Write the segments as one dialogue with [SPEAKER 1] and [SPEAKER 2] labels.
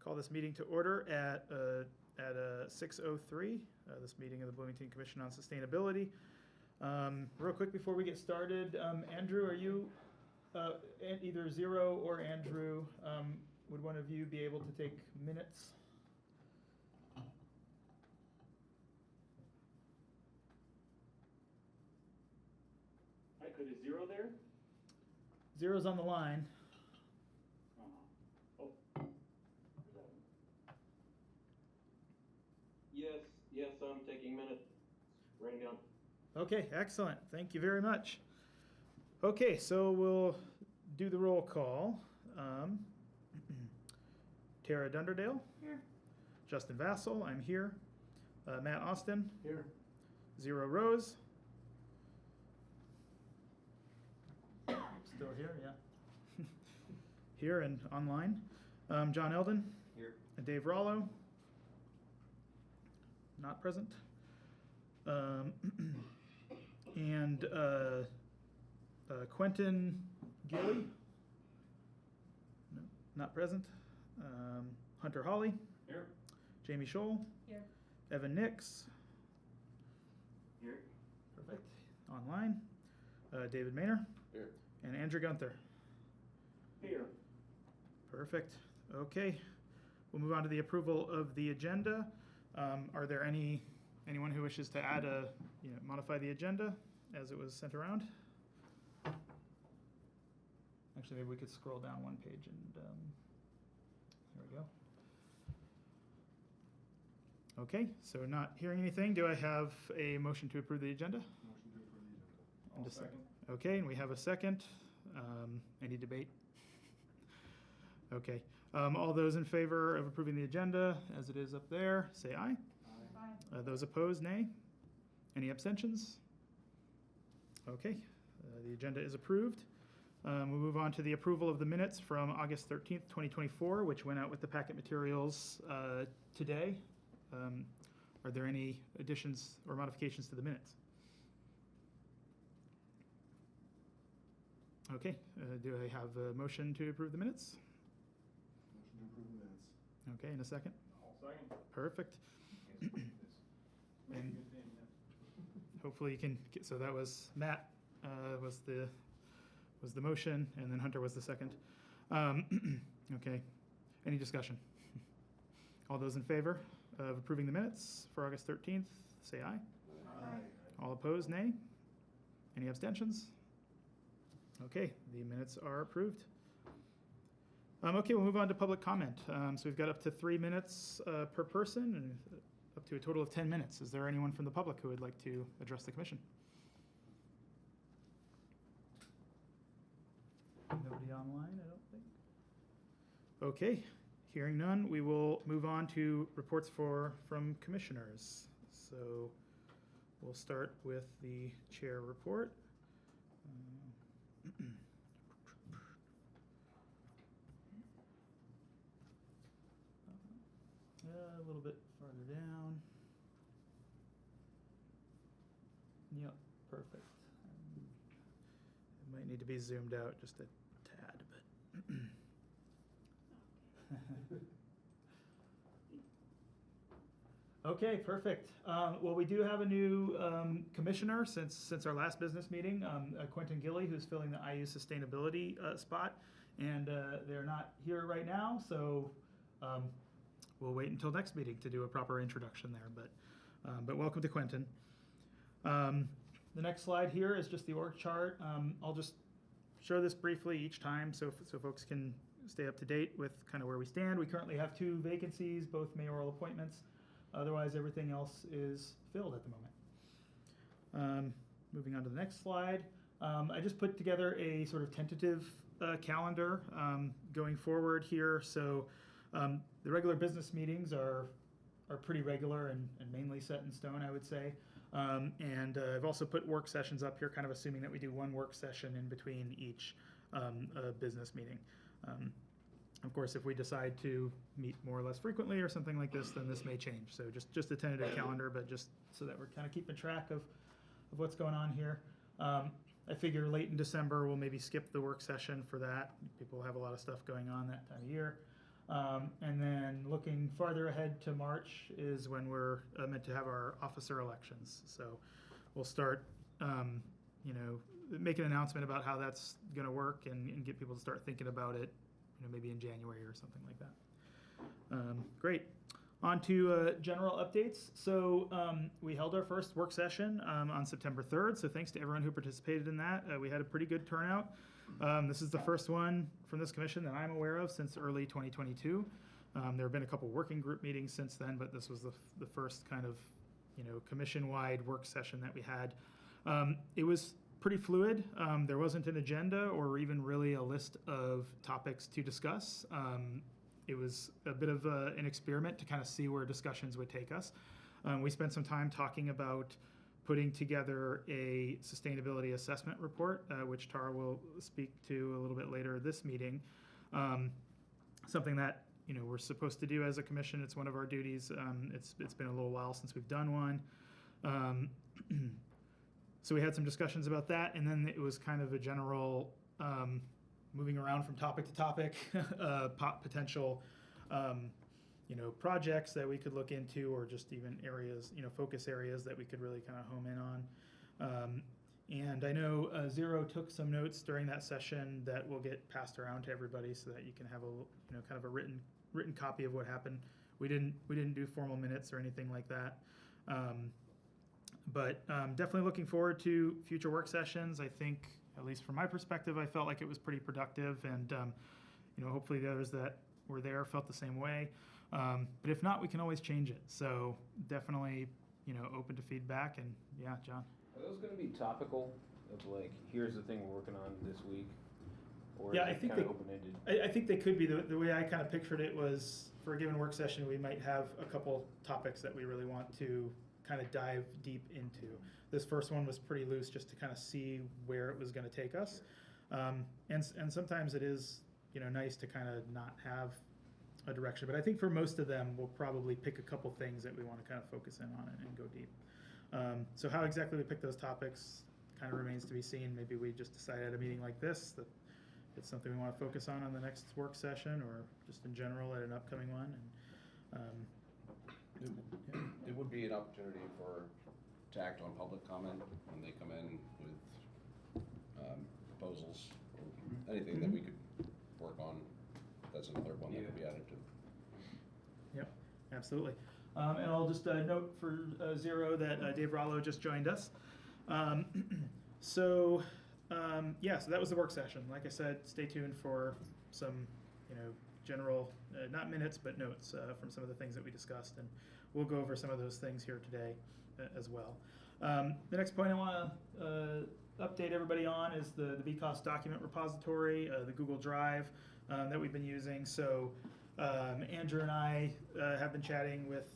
[SPEAKER 1] Call this meeting to order at 6:03, this meeting of the Bloomington Commission on Sustainability. Real quick before we get started, Andrew, are you, either Zero or Andrew, would one of you be able to take minutes?
[SPEAKER 2] Hi, could is Zero there?
[SPEAKER 1] Zero's on the line.
[SPEAKER 2] Oh.
[SPEAKER 3] Yes, I'm taking minutes. Writing down.
[SPEAKER 1] Okay, excellent. Thank you very much. Okay, so we'll do the roll call. Tara Dunderdale.
[SPEAKER 4] Here.
[SPEAKER 1] Justin Vassell, I'm here. Matt Austin.
[SPEAKER 2] Here.
[SPEAKER 1] Zero Rose. Still here, yeah. Here and online. John Eldon.
[SPEAKER 3] Here.
[SPEAKER 1] And Dave Rollo. Not present. And Quentin Gilly. No, not present. Hunter Hawley.
[SPEAKER 2] Here.
[SPEAKER 1] Jamie Scholl.
[SPEAKER 4] Here.
[SPEAKER 1] Evan Nix.
[SPEAKER 3] Here.
[SPEAKER 1] Perfect. Online. David Maynor.
[SPEAKER 3] Here.
[SPEAKER 1] And Andrew Gunther.
[SPEAKER 2] Here.
[SPEAKER 1] Perfect. Okay. We'll move on to the approval of the agenda. Are there anyone who wishes to add modify the agenda as it was sent around? Actually, maybe we could scroll down one page and there we go. Okay, so not hearing anything, do I have a motion to approve the agenda?
[SPEAKER 2] Motion to approve the agenda.
[SPEAKER 1] And a second. Okay, and we have a second. Any debate? Okay. All those in favor of approving the agenda as it is up there, say aye.
[SPEAKER 4] Aye.
[SPEAKER 1] Those opposed, nay. Any abstentions? Okay, the agenda is approved. We'll move on to the approval of the minutes from August 13th, 2024, which went out with the packet materials today. Are there any additions or modifications to the minutes? Okay, do I have a motion to approve the minutes?
[SPEAKER 2] Motion to approve the minutes.
[SPEAKER 1] Okay, in a second.
[SPEAKER 2] I'll second.
[SPEAKER 1] Perfect. And hopefully you can get, so that was Matt was the motion, and then Hunter was the second. Okay, any discussion? All those in favor of approving the minutes for August 13th, say aye.
[SPEAKER 4] Aye.
[SPEAKER 1] All opposed, nay. Any abstentions? Okay, the minutes are approved. Okay, we'll move on to public comment. So we've got up to 3 minutes per person and up to a total of 10 minutes. Is there anyone from the public who would like to address the commission? Nobody online, I don't think. Okay, hearing none, we will move on to reports from commissioners. So we'll start with the chair report. A little bit farther down. Yep, perfect. It might need to be zoomed out just a tad, but. Okay, perfect. Well, we do have a new commissioner since our last business meeting, Quentin Gilly, who's filling the IU sustainability spot, and they're not here right now, so we'll wait until next meeting to do a proper introduction there. But welcome to Quentin. The next slide here is just the org chart. I'll just show this briefly each time so folks can stay up to date with kind of where we stand. We currently have 2 vacancies, both mayoral appointments. Otherwise, everything else is filled at the moment. Moving on to the next slide. I just put together a sort of tentative calendar going forward here. So the regular business meetings are pretty regular and mainly set in stone, I would say. And I've also put work sessions up here, kind of assuming that we do 1 work session in between each business meeting. Of course, if we decide to meet more or less frequently or something like this, then this may change. So just a tentative calendar, but just so that we're kind of keeping track of what's going on here. I figure late in December, we'll maybe skip the work session for that. People have a lot of stuff going on that time of year. And then looking farther ahead to March is when we're meant to have our officer elections. So we'll start, make an announcement about how that's going to work and get people to start thinking about it, maybe in January or something like that. Great. On to general updates. So we held our first work session on September 3rd. So thanks to everyone who participated in that. We had a pretty good turnout. This is the first one from this commission that I'm aware of since early 2022. There have been a couple working group meetings since then, but this was the first kind of, commission-wide work session that we had. It was pretty fluid. There wasn't an agenda or even really a list of topics to discuss. It was a bit of an experiment to kind of see where discussions would take us. We spent some time talking about putting together a sustainability assessment report, which Tara will speak to a little bit later this meeting. Something that we're supposed to do as a commission. It's one of our duties. It's been a little while since we've done one. So we had some discussions about that, and then it was kind of a general moving around from topic to topic, potential projects that we could look into, or just even areas, focus areas that we could really kind of home in on. And I know Zero took some notes during that session that will get passed around to everybody so that you can have a kind of a written copy of what happened. We didn't do formal minutes or anything like that. But definitely looking forward to future work sessions. I think, at least from my perspective, I felt like it was pretty productive, and hopefully the others that were there felt the same way. But if not, we can always change it. So definitely, open to feedback. And yeah, John.
[SPEAKER 4] Are those going to be topical? Of like, here's the thing we're working on this week, or
[SPEAKER 1] Yeah,
[SPEAKER 4] is
[SPEAKER 1] I
[SPEAKER 4] it
[SPEAKER 1] think
[SPEAKER 4] kind
[SPEAKER 1] they-
[SPEAKER 4] of open-ended?
[SPEAKER 1] I think they could be. The way I kind of pictured it was, for a given work session, we might have a couple topics that we really want to kind of dive deep into. This first one was pretty loose, just to kind of see where it was going to take us. And sometimes it is, nice to kind of not have a direction. But I think for most of them, we'll probably pick a couple things that we want to kind of focus in on and go deep. So how exactly we pick those topics kind of remains to be seen. Maybe we just decide at a meeting like this that it's something we want to focus on the next work session, or just in general at an upcoming one. And
[SPEAKER 5] It would be an opportunity to act on public comment when they come in with proposals or anything that we could work on. That's another one that could be added to.
[SPEAKER 1] Yep, absolutely. And I'll just note for Zero that Dave Rollo just joined us. So that was the work session. Like I said, stay tuned for some, general, not minutes, but notes from some of the things that we discussed. And we'll go over some of those things here today as well. The next point I want to update everybody on is the BCOS document repository, the Google Drive that we've been using. So Andrew and I have been chatting with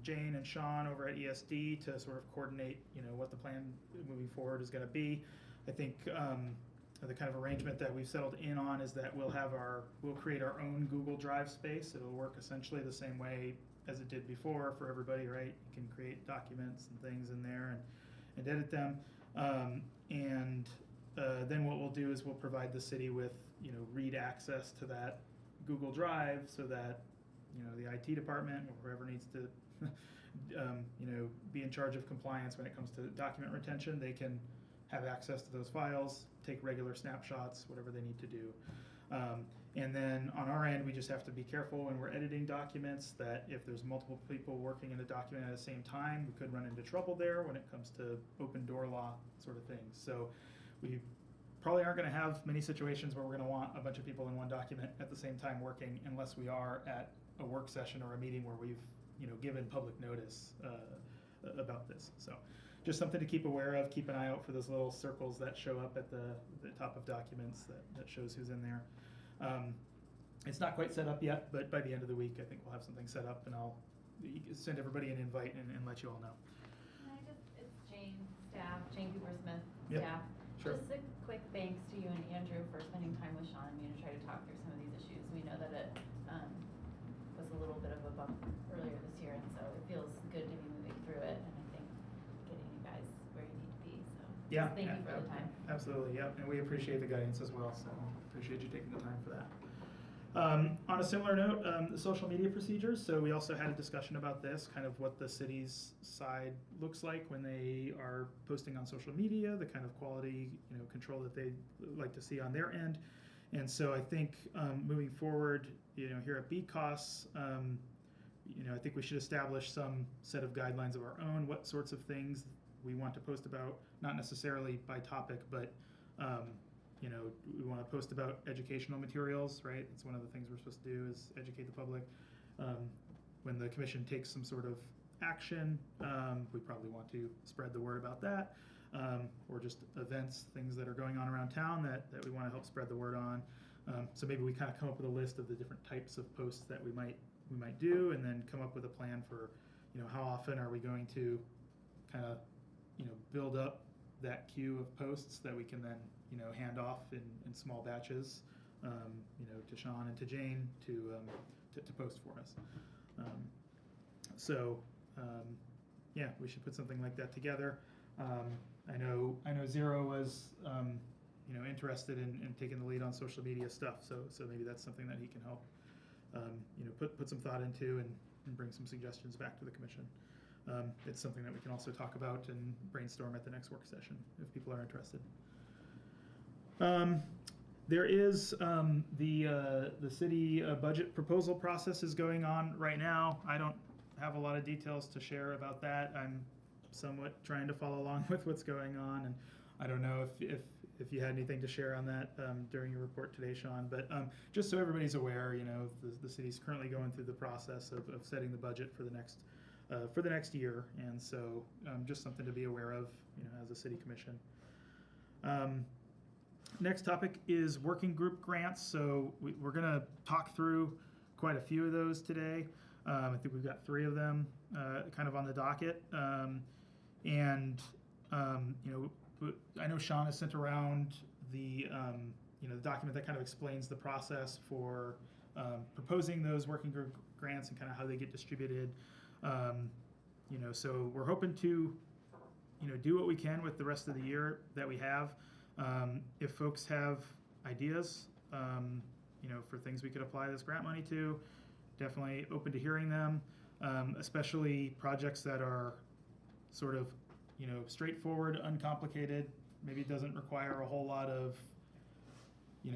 [SPEAKER 1] Jane and Sean over at ESD to sort of coordinate, what the plan moving forward is going to be. I think the kind of arrangement that we've settled in on is that we'll create our own Google Drive space. It'll work essentially the same way as it did before for everybody, right? You can create documents and things in there and edit them. Then what we'll do is we'll provide the city with, read access to that Google Drive so that, the IT department or whoever needs to, be in charge of compliance when it comes to document retention, they can have access to those files, take regular snapshots, whatever they need to do. And then on our end, we just have to be careful when we're editing documents that if there's multiple people working in a document at the same time, we could run into trouble there when it comes to open door law sort of things. So we probably aren't going to have many situations where we're going to want a bunch of people in one document at the same time working, unless we are at a work session or a meeting where we've given public notice about this. So just something to keep aware of. Keep an eye out for those little circles that show up at the top of documents that shows who's in there. It's not quite set up yet, but by the end of the week, I think we'll have something set up, and I'll send everybody an invite and let you all know.
[SPEAKER 6] It's Jane, staff, Jane Cooper-Smith,
[SPEAKER 1] Yep,
[SPEAKER 6] staff.
[SPEAKER 1] sure.
[SPEAKER 6] Just a quick thanks to you and Andrew for spending time with Sean and me to try to talk through some of these issues. We know that it was a little bit of a bump earlier this year, and so it feels good to be moving through it, and I think getting you guys where you need to be. So
[SPEAKER 1] Yeah,
[SPEAKER 6] thank you for the time.
[SPEAKER 1] Absolutely, yeah, and we appreciate the guidance as well, so appreciate you taking the time for that. On a similar note, the social media procedures, so we also had a discussion about this, kind of what the city's side looks like when they are posting on social media, the kind of quality, control that they like to see on their end. And so I think moving forward, here at BCOS, I think we should establish some set of guidelines of our own, what sorts of things we want to post about, not necessarily by topic, but we want to post about educational materials, right? It's one of the things we're supposed to do is educate the public. When the commission takes some sort of action, we probably want to spread the word about that, or just events, things that are going on around town that we want to help spread the word on. So maybe we kind of come up with a list of the different types of posts that we might do, and then come up with a plan for, how often are we going to kind of, build up that queue of posts that we can then, hand off in small batches, to Sean and to Jane to post for us. Yeah, we should put something like that together. I know Zero was, interested in taking the lead on social media stuff, so maybe that's something that he can help, put some thought into and bring some suggestions back to the commission. It's something that we can also talk about and brainstorm at the next work session if people are interested. There is the city budget proposal process is going on right now. I don't have a lot of details to share about that. I'm somewhat trying to follow along with what's going on, and I don't know if you had anything to share on that during your report today, Sean. But just so everybody's aware, the city's currently going through the process of setting the budget for the next year, and so just something to be aware of, as a city commission. Next topic is working group grants. So we're going to talk through quite a few of those today. I think we've got 3 of them kind of on the docket. I know Sean has sent around the the document that kind of explains the process for proposing those working group grants and kind of how they get distributed. So we're hoping to do what we can with the rest of the year that we have. If folks have ideas, for things we could apply this grant money to, definitely open to hearing them, especially projects that are sort of, straightforward, uncomplicated. Maybe it doesn't require a whole lot of,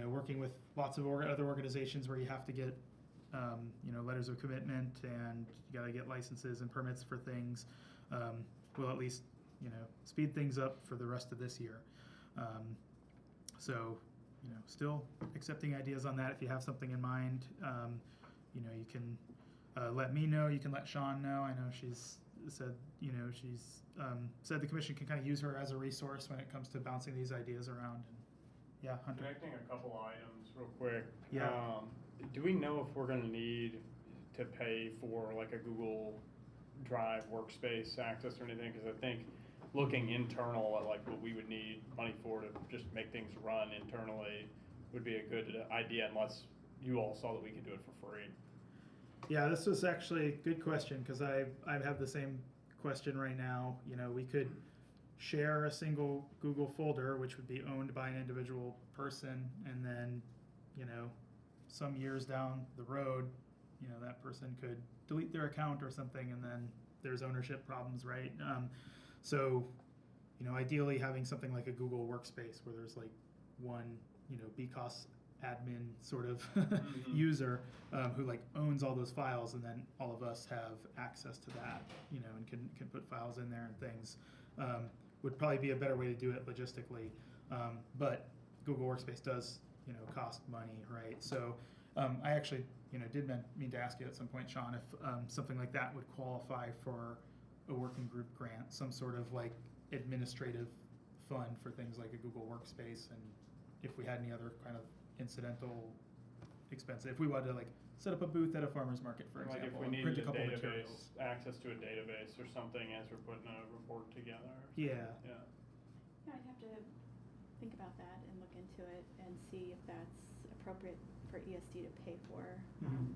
[SPEAKER 1] working with lots of other organizations where you have to get, letters of commitment and you got to get licenses and permits for things. We'll at least, speed things up for the rest of this year. Still accepting ideas on that. If you have something in mind, you can let me know. You can let Sean know. I know she's said, she's said the commission can kind of use her as a resource when it comes to bouncing these ideas around. And yeah, Hunter.
[SPEAKER 2] Connecting a couple items real quick.
[SPEAKER 1] Yeah.
[SPEAKER 2] Do we know if we're going to need to pay for like a Google Drive workspace access or anything? Because I think looking internal at like what we would need money for to just make things run internally would be a good idea, unless you all saw that we could do it for free.
[SPEAKER 1] Yeah, this was actually a good question, because I have the same question right now. We could share a single Google folder, which would be owned by an individual person, and then, some years down the road, that person could delete their account or something, and then there's ownership problems, right? Ideally having something like a Google Workspace where there's like one, BCOS admin sort of user who like owns all those files, and then all of us have access to that, and can put files in there and things. Would probably be a better way to do it logistically. But Google Workspace does, cost money, right? So I actually, did mean to ask you at some point, Sean, if something like that would qualify for a working group grant, some sort of like administrative fund for things like a Google Workspace, and if we had any other kind of incidental expense, if we wanted to like set up a booth at a farmer's market, for
[SPEAKER 2] Like
[SPEAKER 1] example,
[SPEAKER 2] if we
[SPEAKER 1] and
[SPEAKER 2] needed
[SPEAKER 1] print a
[SPEAKER 2] a
[SPEAKER 1] couple
[SPEAKER 2] database,
[SPEAKER 1] materials.
[SPEAKER 2] access to a database or something as we're putting a report together.
[SPEAKER 1] Yeah.
[SPEAKER 2] Yeah.
[SPEAKER 7] Yeah, I'd have to think about that and look into it and see if that's appropriate for ESD to pay for.
[SPEAKER 1] Mhm.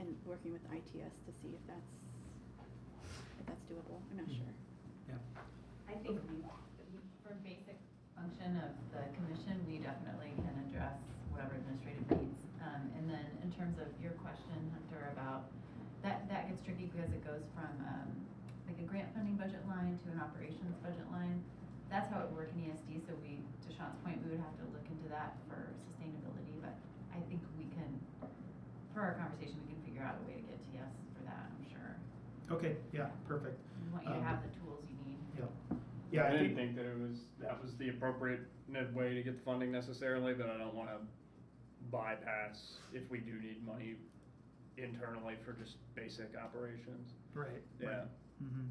[SPEAKER 7] And working with ITS to see if that's doable. I'm not
[SPEAKER 1] Mhm.
[SPEAKER 7] sure.
[SPEAKER 1] Yeah.
[SPEAKER 6] I think for basic function of the commission, we definitely can address whatever cover administrative needs. And then in terms of your question, Hunter, about that gets tricky because it goes from like a grant funding budget line to an operations budget line. That's how it would work in ESD. So to Sean's point, we would have to look into that for sustainability. But I think we can, for our conversation, we can figure out a way to get to yes for that. I'm sure.
[SPEAKER 1] Okay, yeah, perfect.
[SPEAKER 6] We want you to have the tools you need.
[SPEAKER 1] Yep. Yeah,
[SPEAKER 2] I didn't think that that was the appropriate way to get the funding necessarily, but I don't wanna bypass if we do need money internally for just basic operations.
[SPEAKER 1] Right.
[SPEAKER 2] Yeah.
[SPEAKER 1] Right. Mm-hmm.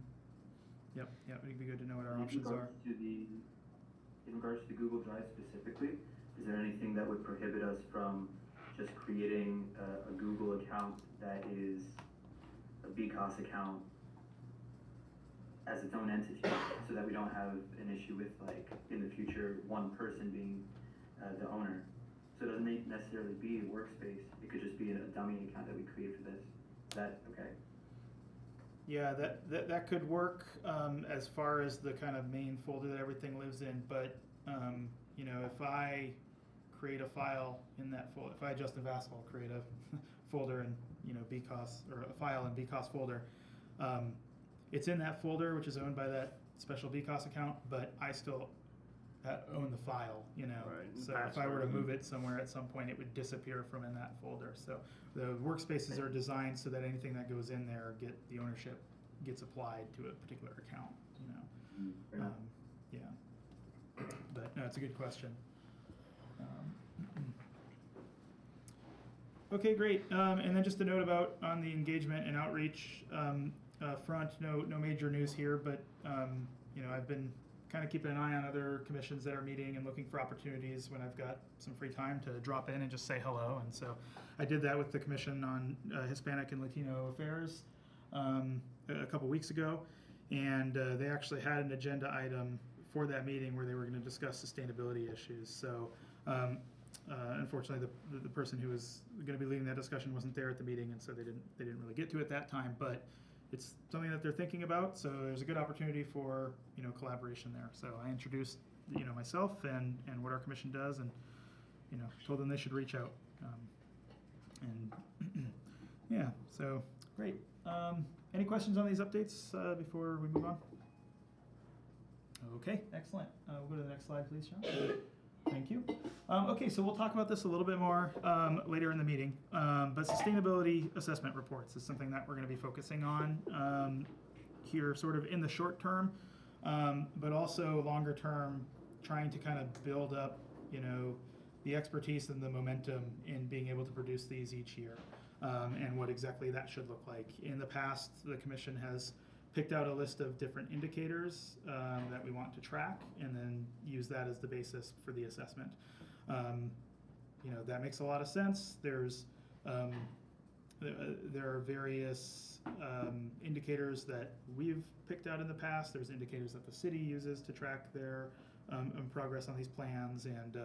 [SPEAKER 1] Yep, it'd be good to know what our
[SPEAKER 8] In
[SPEAKER 1] options are.
[SPEAKER 8] regards to in regards to Google Drive specifically, is there anything that would prohibit us from just creating a Google account that is a BCOS account as its own entity, so that we don't have an issue with, like, in the future, one person being the owner? So it doesn't necessarily be a workspace, it could just be a dummy account that we create for this. Is that okay?
[SPEAKER 1] Yeah, that could work as far as the kind of main folder that everything lives in. But you know, if I create a file in that folder, if I, Justin Vassal, create a folder in, you know, BCOS, or a file in BCOS folder, it's in that folder, which is owned by that special BCOS account, but I still own the file, you know.
[SPEAKER 2] Right, and
[SPEAKER 1] So if I were to
[SPEAKER 2] password.
[SPEAKER 1] move it somewhere at some point, it would disappear from in that folder. So the workspaces are designed so that anything that goes in there, the ownership gets applied to a particular account, you know.
[SPEAKER 8] Fair enough.
[SPEAKER 1] Yeah. But no, it's a good question. Okay, great. And then just a note about on the engagement and outreach front, no major news here, but you know, I've been kind of keeping an eye on other commissions that are meeting and looking for opportunities when I've got some free time to drop in and just say hello. And so I did that with the Commission on Hispanic and Latino Affairs a couple weeks ago, and they actually had an agenda item for that meeting where they were going to discuss sustainability issues. So unfortunately, the person who was going to be leading that discussion wasn't there at the meeting, and so they didn't really get to it that time. But it's something that they're thinking about, so there's a good opportunity for, you know, collaboration there. So I introduced, you know, myself and what our commission does, and, you know, told them they should reach out. And yeah, so great. Any questions on these updates before we move on? Okay, excellent. We'll go to the next slide, please, Sean. Thank you. Okay, so we'll talk about this a little bit more later in the meeting, but sustainability assessment reports is something that we're going to be focusing on here sort of in the short term, but also longer term, trying to kind of build up, you know, the expertise and the momentum in being able to produce these each year, and what exactly that should look like. In the past, the Commission has picked out a list of different indicators that we want to track, and then use that as the basis for the assessment. You know, that makes a lot of sense. There's there are various indicators that we've picked out in the past. There's indicators that the city uses to track their progress on these plans, and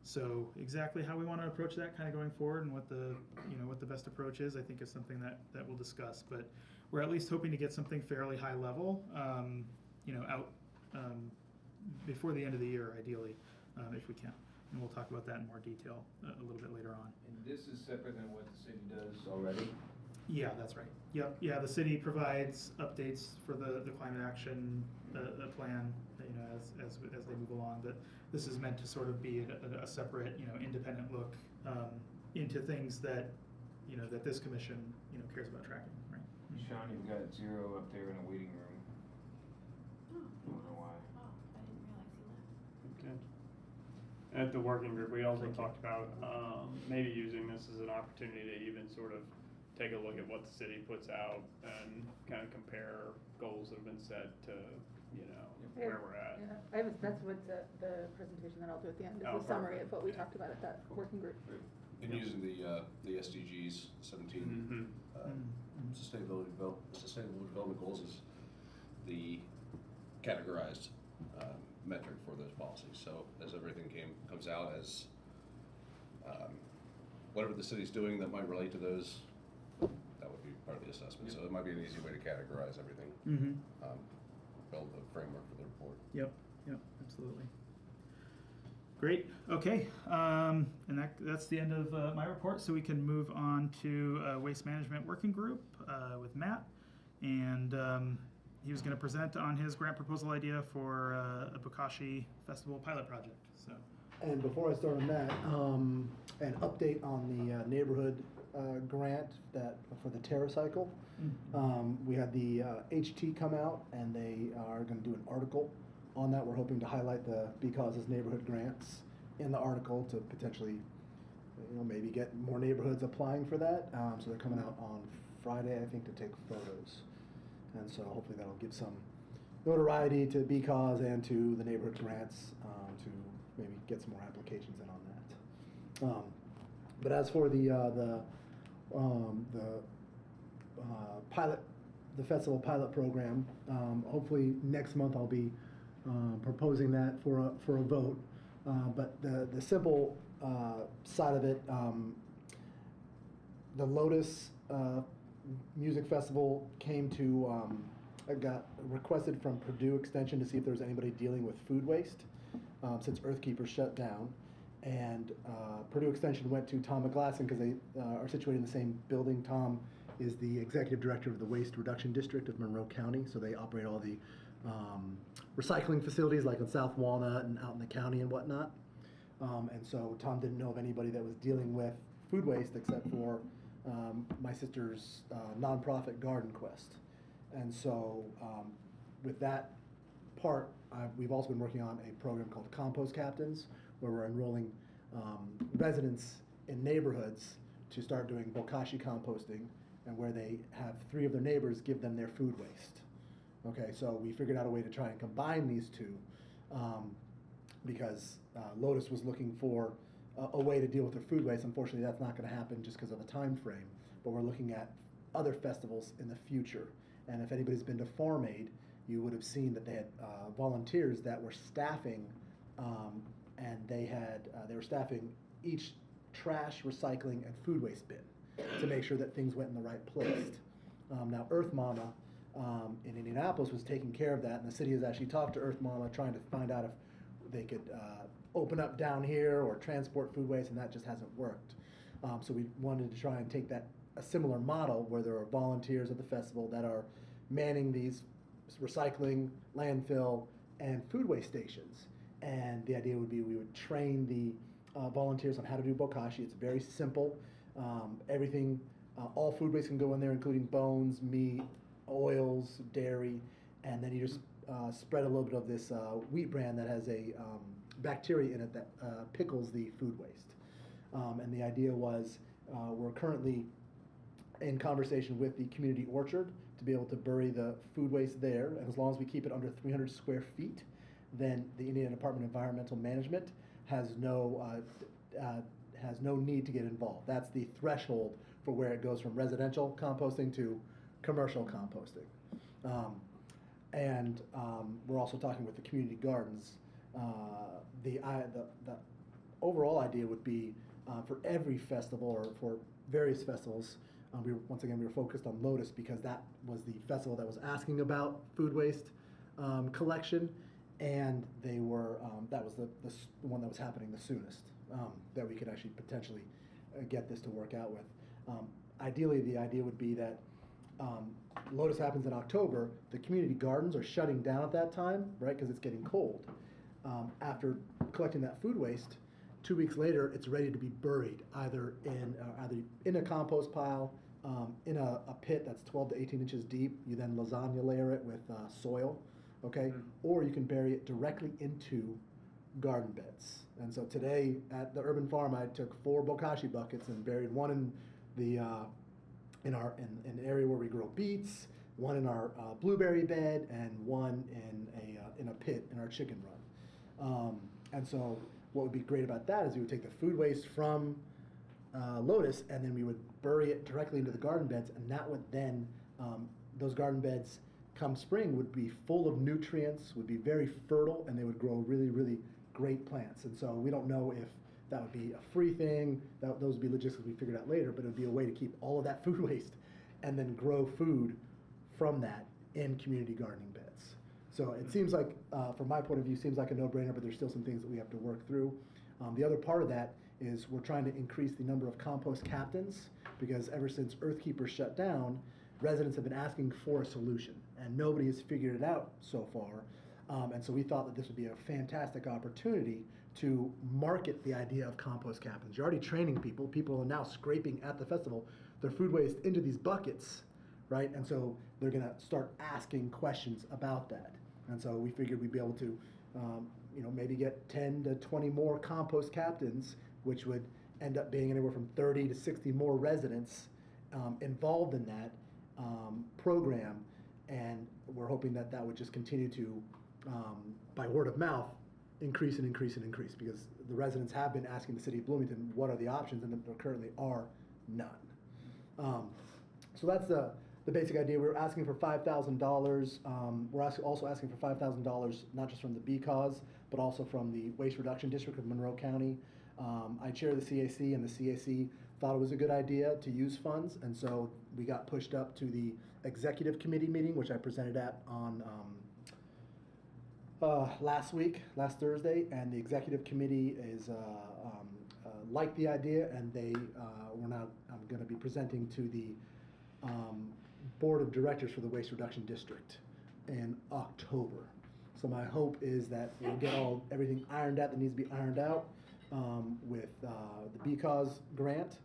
[SPEAKER 1] so exactly how we want to approach that kind of going forward, and what the best approach is, I think, is something that we'll discuss. But we're at least hoping to get something fairly high level, you know, out before the end of the year, ideally, if we can. And we'll talk about that in more detail a little bit later on.
[SPEAKER 4] And this is separate than what the city does already?
[SPEAKER 1] Yeah, that's right. Yep. Yeah, the city provides updates for the climate action plan, you know, as they move along. But this is meant to sort of be a separate, you know, independent look into things that, you know, that this commission, you know, cares about tracking. Right.
[SPEAKER 4] Sean, you've got 0 up there in a waiting room. I don't know why.
[SPEAKER 7] Oh, I didn't realize you left.
[SPEAKER 2] Okay. At the working group, we also
[SPEAKER 1] Thank you.
[SPEAKER 2] talked about maybe using this as an opportunity to even sort of take a look at what the city puts out and kind of compare goals that have been set to, you know, where we're at.
[SPEAKER 9] Yeah, that's what the presentation that I'll do at the end is
[SPEAKER 2] Oh,
[SPEAKER 9] a summary
[SPEAKER 2] perfect.
[SPEAKER 9] of what we
[SPEAKER 2] Yeah.
[SPEAKER 9] talked about at that working group.
[SPEAKER 5] And using the SDGs 17
[SPEAKER 2] Mm-hmm.
[SPEAKER 5] sustainable development goals is the categorized metric for those policies. So as everything comes out as whatever the city's doing that might relate to those, that would be part of the assessment. So it might be an easy way to categorize everything,
[SPEAKER 1] Mm-hmm.
[SPEAKER 5] build the framework for the report.
[SPEAKER 1] Yep. Absolutely. Great, okay, and that's the end of my report, so we can move on to Waste Management Working Group with Matt. And he was gonna present on his grant proposal idea for a Bokashi Festival pilot project, so.
[SPEAKER 10] And before I start on that, an update on the neighborhood grant that for the TerraCycle. We had the HT come out, and they are going to do an article on that. We're hoping to highlight the Because neighborhood grants in the article to potentially, maybe get more neighborhoods applying for that. So they're coming out on Friday, I think, to take photos, and so hopefully that'll give some notoriety to Because and to the neighborhood grants to maybe get some more applications in on that. But as for the pilot, the festival pilot program, hopefully next month I'll be proposing that for a vote. But the simple side of it, the Lotus Music Festival came to, got requested from Purdue Extension to see if there was anybody dealing with food waste since Earthkeeper shut down. And Purdue Extension went to Tom McGlasson because they are situated in the same building. Tom is the executive director of the Waste Reduction District of Monroe County, so they operate all the recycling facilities like on South Walnut and out in the county and whatnot. And so Tom didn't know of anybody that was dealing with food waste except for my sister's nonprofit Garden Quest. And so with that part, we've also been working on a program called Compost Captains, where we're enrolling residents in neighborhoods to start doing bokashi composting, and where they have 3 of their neighbors give them their food waste. Okay, so we figured out a way to try and combine these two because Lotus was looking for a way to deal with their food waste. Unfortunately, that's not going to happen just because of the time frame, but we're looking at other festivals in the future. And if anybody's been to Farm Aid, you would have seen that they had volunteers that were staffing, and they were staffing each trash, recycling, and food waste bin to make sure that things went in the right place. Now, Earth Mama in Indianapolis was taking care of that, and the city has actually talked to Earth Mama trying to find out if they could open up down here or transport food waste, and that just hasn't worked. So we wanted to try and take a similar model where there are volunteers at the festival that are manning these recycling, landfill, and food waste stations. And the idea would be we would train the volunteers on how to do bokashi. It's very simple. Everything, all food waste can go in there, including bones, meat, oils, dairy, and then you just spread a little bit of this wheat bran that has a bacteria in it that pickles the food waste. And the idea was we're currently in conversation with the community orchard to be able to bury the food waste there, and as long as we keep it under 300 square feet, then the Indiana Department of Environmental Management has no need to get involved. That's the threshold for where it goes from residential composting to commercial composting. And we're also talking with the community gardens. The overall idea would be for every festival or for various festivals. Once again, we were focused on Lotus because that was the festival that was asking about food waste collection, and they were that was the one that was happening the soonest that we could actually potentially get this to work out with. Ideally, the idea would be that Lotus happens in October. The community gardens are shutting down at that time, right, because it's getting cold. After collecting that food waste, 2 weeks later, it's ready to be buried either in a compost pile, in a pit that's 12 to 18 inches deep. You then lasagna layer it with soil, okay? Mm-hmm. Or you can bury it directly into garden beds. And so today at the urban farm, I took 4 bokashi buckets and buried one in the in an area where we grow beets, one in our blueberry bed, and one in a pit in our chicken run. And so what would be great about that is we would take the food waste from Lotus, and then we would bury it directly into the garden beds, and that would then, those garden beds come spring would be full of nutrients, would be very fertile, and they would grow really, really great plants. And so we don't know if that would be a free thing, those would be logistics we figured out later, but it would be a way to keep all of that food waste and then grow food from that in community gardening beds. So it seems like, from my point of view, seems like a no-brainer, but there's still some things that we have to work through. The other part of that is we're trying to increase the number of compost captains, because ever since Earthkeeper shut down, residents have been asking for a solution, and nobody has figured it out so far. And so we thought that this would be a fantastic opportunity to market the idea of compost captains. You're already training people. People are now scraping at the festival their food waste into these buckets, right? And so they're going to start asking questions about that. And so we figured we'd be able to, maybe get 10 to 20 more compost captains, which would end up being anywhere from 30 to 60 more residents involved in that program. And we're hoping that that would just continue to, by word of mouth, increase and increase and increase, because the residents have been asking the city of Bloomington what are the options, and there currently are none. So that's the basic idea. We're asking for $5,000. We're also asking for $5,000, not just from the BCAUS, but also from the Waste Reduction District of Monroe County. I chair the CAC, and the CAC thought it was a good idea to use funds, and so we got pushed up to the executive committee meeting, which I presented at on last Thursday, and the executive committee is liked the idea, and I'm going to be presenting to the board of directors for the Waste Reduction District in October. So my hope is that we'll get everything ironed out that needs to be ironed out with the BCAUS grant,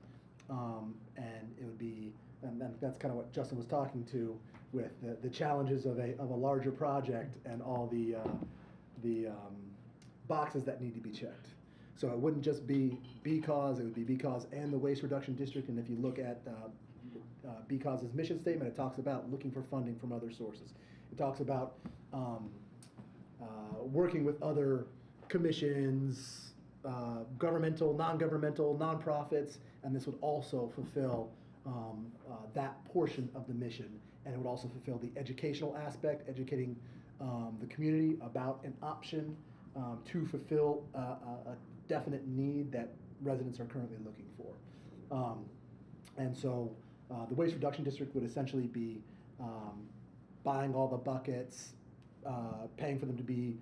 [SPEAKER 10] and it would be, and that's kind of what Justin was talking to, with the challenges of a larger project and all the boxes that need to be checked. So it wouldn't just be BCAUS, it would be BCAUS and the Waste Reduction District. And if you look at BCAUS's mission statement, it talks about looking for funding from other sources. It talks about working with other commissions, governmental, non-governmental, nonprofits, and this would also fulfill that portion of the mission. And it would also fulfill the educational aspect, educating the community about an option to fulfill a definite need that residents are currently looking for. And so the Waste Reduction District would essentially be buying all the buckets, paying for them to be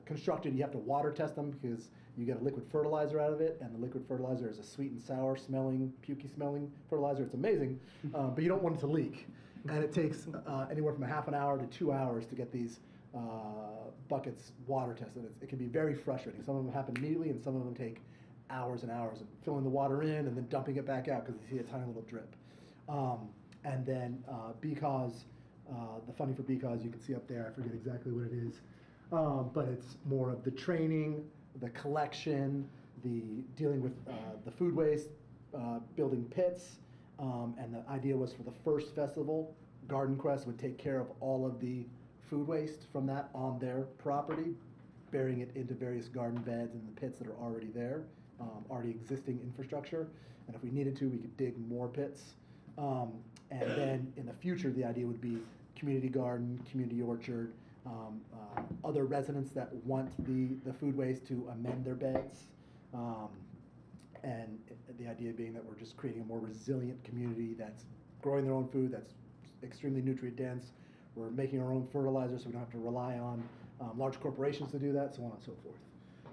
[SPEAKER 10] constructed. You have to water test them because you get a liquid fertilizer out of it, and the liquid fertilizer is a sweet and sour smelling, pukey smelling fertilizer. It's amazing, but you don't want it to leak. And it takes anywhere from a half an hour to 2 hours to get these buckets water tested. It can be very frustrating. Some of them happen immediately, and some of them take hours and hours of filling the water in and then dumping it back out because you see a tiny little drip. And then BCAUS, the funding for BCAUS, you can see up there, I forget exactly what it is, but it's more of the training, the collection, the dealing with the food waste, building pits, and the idea was for the first festival, Garden Quest would take care of all of the food waste from that on their property, burying it into various garden beds and the pits that are already there, already existing infrastructure. And if we needed to, we could dig more pits. And then in the future, the idea would be community garden, community orchard, other residents that want the food waste to amend their beds. And the idea being that we're just creating a more resilient community that's growing their own food, that's extremely nutrient dense. We're making our own fertilizer, so we don't have to rely on large corporations to do that, so on and so forth.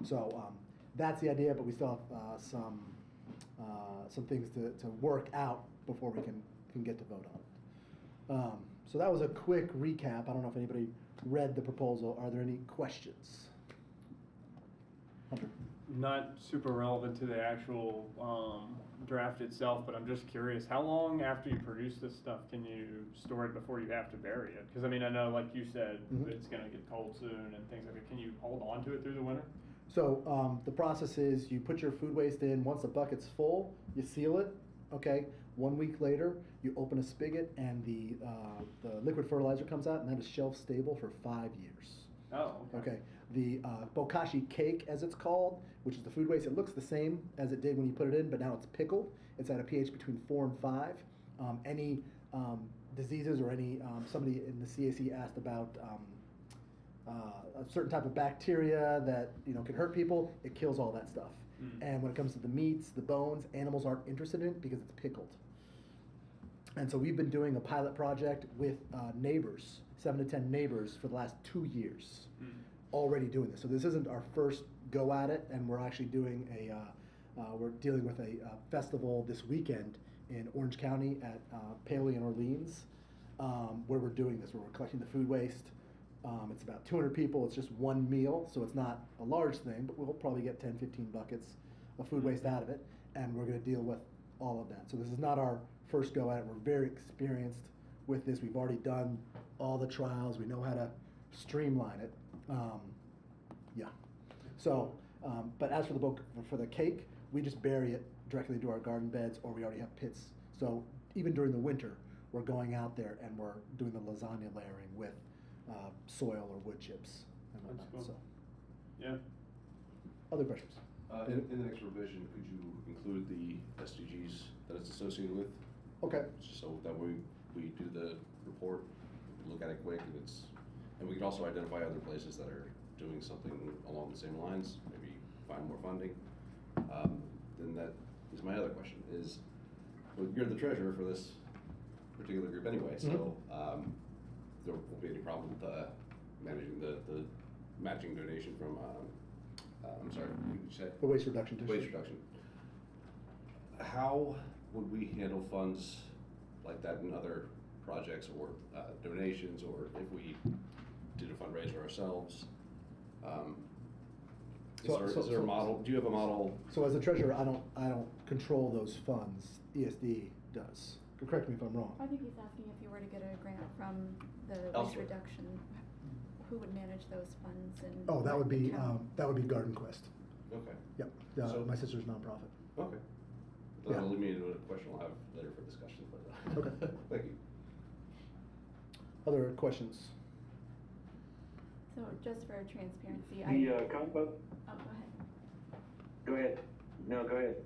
[SPEAKER 10] So that's the idea, but we still have some things to work out before we can get to vote on it. So that was a quick recap. I don't know if anybody read the proposal. Are there any questions? Hunter.
[SPEAKER 2] Not super relevant to the actual draft itself, but I'm just curious, how long after you produce this stuff can you store it before you have to bury it? Because I mean, I know, like you said, it's going to get cold soon and things like that. Can you hold on to it through the winter?
[SPEAKER 10] So the process is you put your food waste in. Once the bucket's full, you seal it. Okay. 1 week later, you open a spigot, and the liquid fertilizer comes out, and that is shelf stable for 5 years.
[SPEAKER 2] Oh, okay.
[SPEAKER 10] Okay. The bokashi cake, as it's called, which is the food waste, it looks the same as it did when you put it in, but now it's pickled. It's at a pH between 4 and 5. Any diseases or any somebody in the CAC asked about a certain type of bacteria that can hurt people. It kills all that stuff. And when it comes to the meats, the bones, animals aren't interested in it because it's pickled. And so we've been doing a pilot project with neighbors, 7 to 10 neighbors, for the last 2 years, already doing this. So this isn't our first go at it, and we're actually doing we're dealing with a festival this weekend in Orange County at Paley and Orleans, where we're doing this, where we're collecting the food waste. It's about 200 people. It's just one meal, so it's not a large thing, but we'll probably get 10, 15 buckets of food waste out of it, and we're going to deal with all of that. So this is not our first go at it. We're very experienced with this. We've already done all the trials. We know how to streamline it. Yeah. So, but as for the cake, we just bury it directly into our garden beds, or we already have pits. So even during the winter, we're going out there and we're doing the lasagna layering with soil or wood chips and whatnot.
[SPEAKER 2] That's cool.
[SPEAKER 10] So,
[SPEAKER 2] Yeah.
[SPEAKER 10] other questions?
[SPEAKER 5] In the next revision, could you include the SDGs that it's associated with?
[SPEAKER 10] Okay.
[SPEAKER 5] So that we do the report, we look at it quick, and we could also identify other places that are doing something along the same lines, maybe find more funding. Then that is my other question is, well, you're the treasurer for this particular group anyway, so there won't be any problem with managing the matching donation from, I'm sorry, what did you say?
[SPEAKER 10] The waste reduction district.
[SPEAKER 5] Waste reduction. How would we handle funds like that in other projects or donations, or if we did a fundraiser ourselves? Is there a model? Do you have a model?
[SPEAKER 10] So as a treasurer, I don't control those funds. ESD does. Correct me if I'm wrong.
[SPEAKER 7] I think he's asking if you were to get a grant from the waste
[SPEAKER 5] Elsewhere.
[SPEAKER 7] reduction, who would manage those funds and?
[SPEAKER 10] Oh, that would be
[SPEAKER 7] account?
[SPEAKER 10] Garden Quest.
[SPEAKER 5] Okay.
[SPEAKER 10] Yep.
[SPEAKER 5] So-
[SPEAKER 10] My sister's nonprofit.
[SPEAKER 5] Okay.
[SPEAKER 10] Yeah.
[SPEAKER 5] That'll lead me into a question we'll have later for discussion, but,
[SPEAKER 10] Okay.
[SPEAKER 5] Thank you.
[SPEAKER 10] Other questions?
[SPEAKER 7] So just for transparency,
[SPEAKER 8] compost,
[SPEAKER 7] oh, go ahead.
[SPEAKER 8] go ahead. No, go ahead.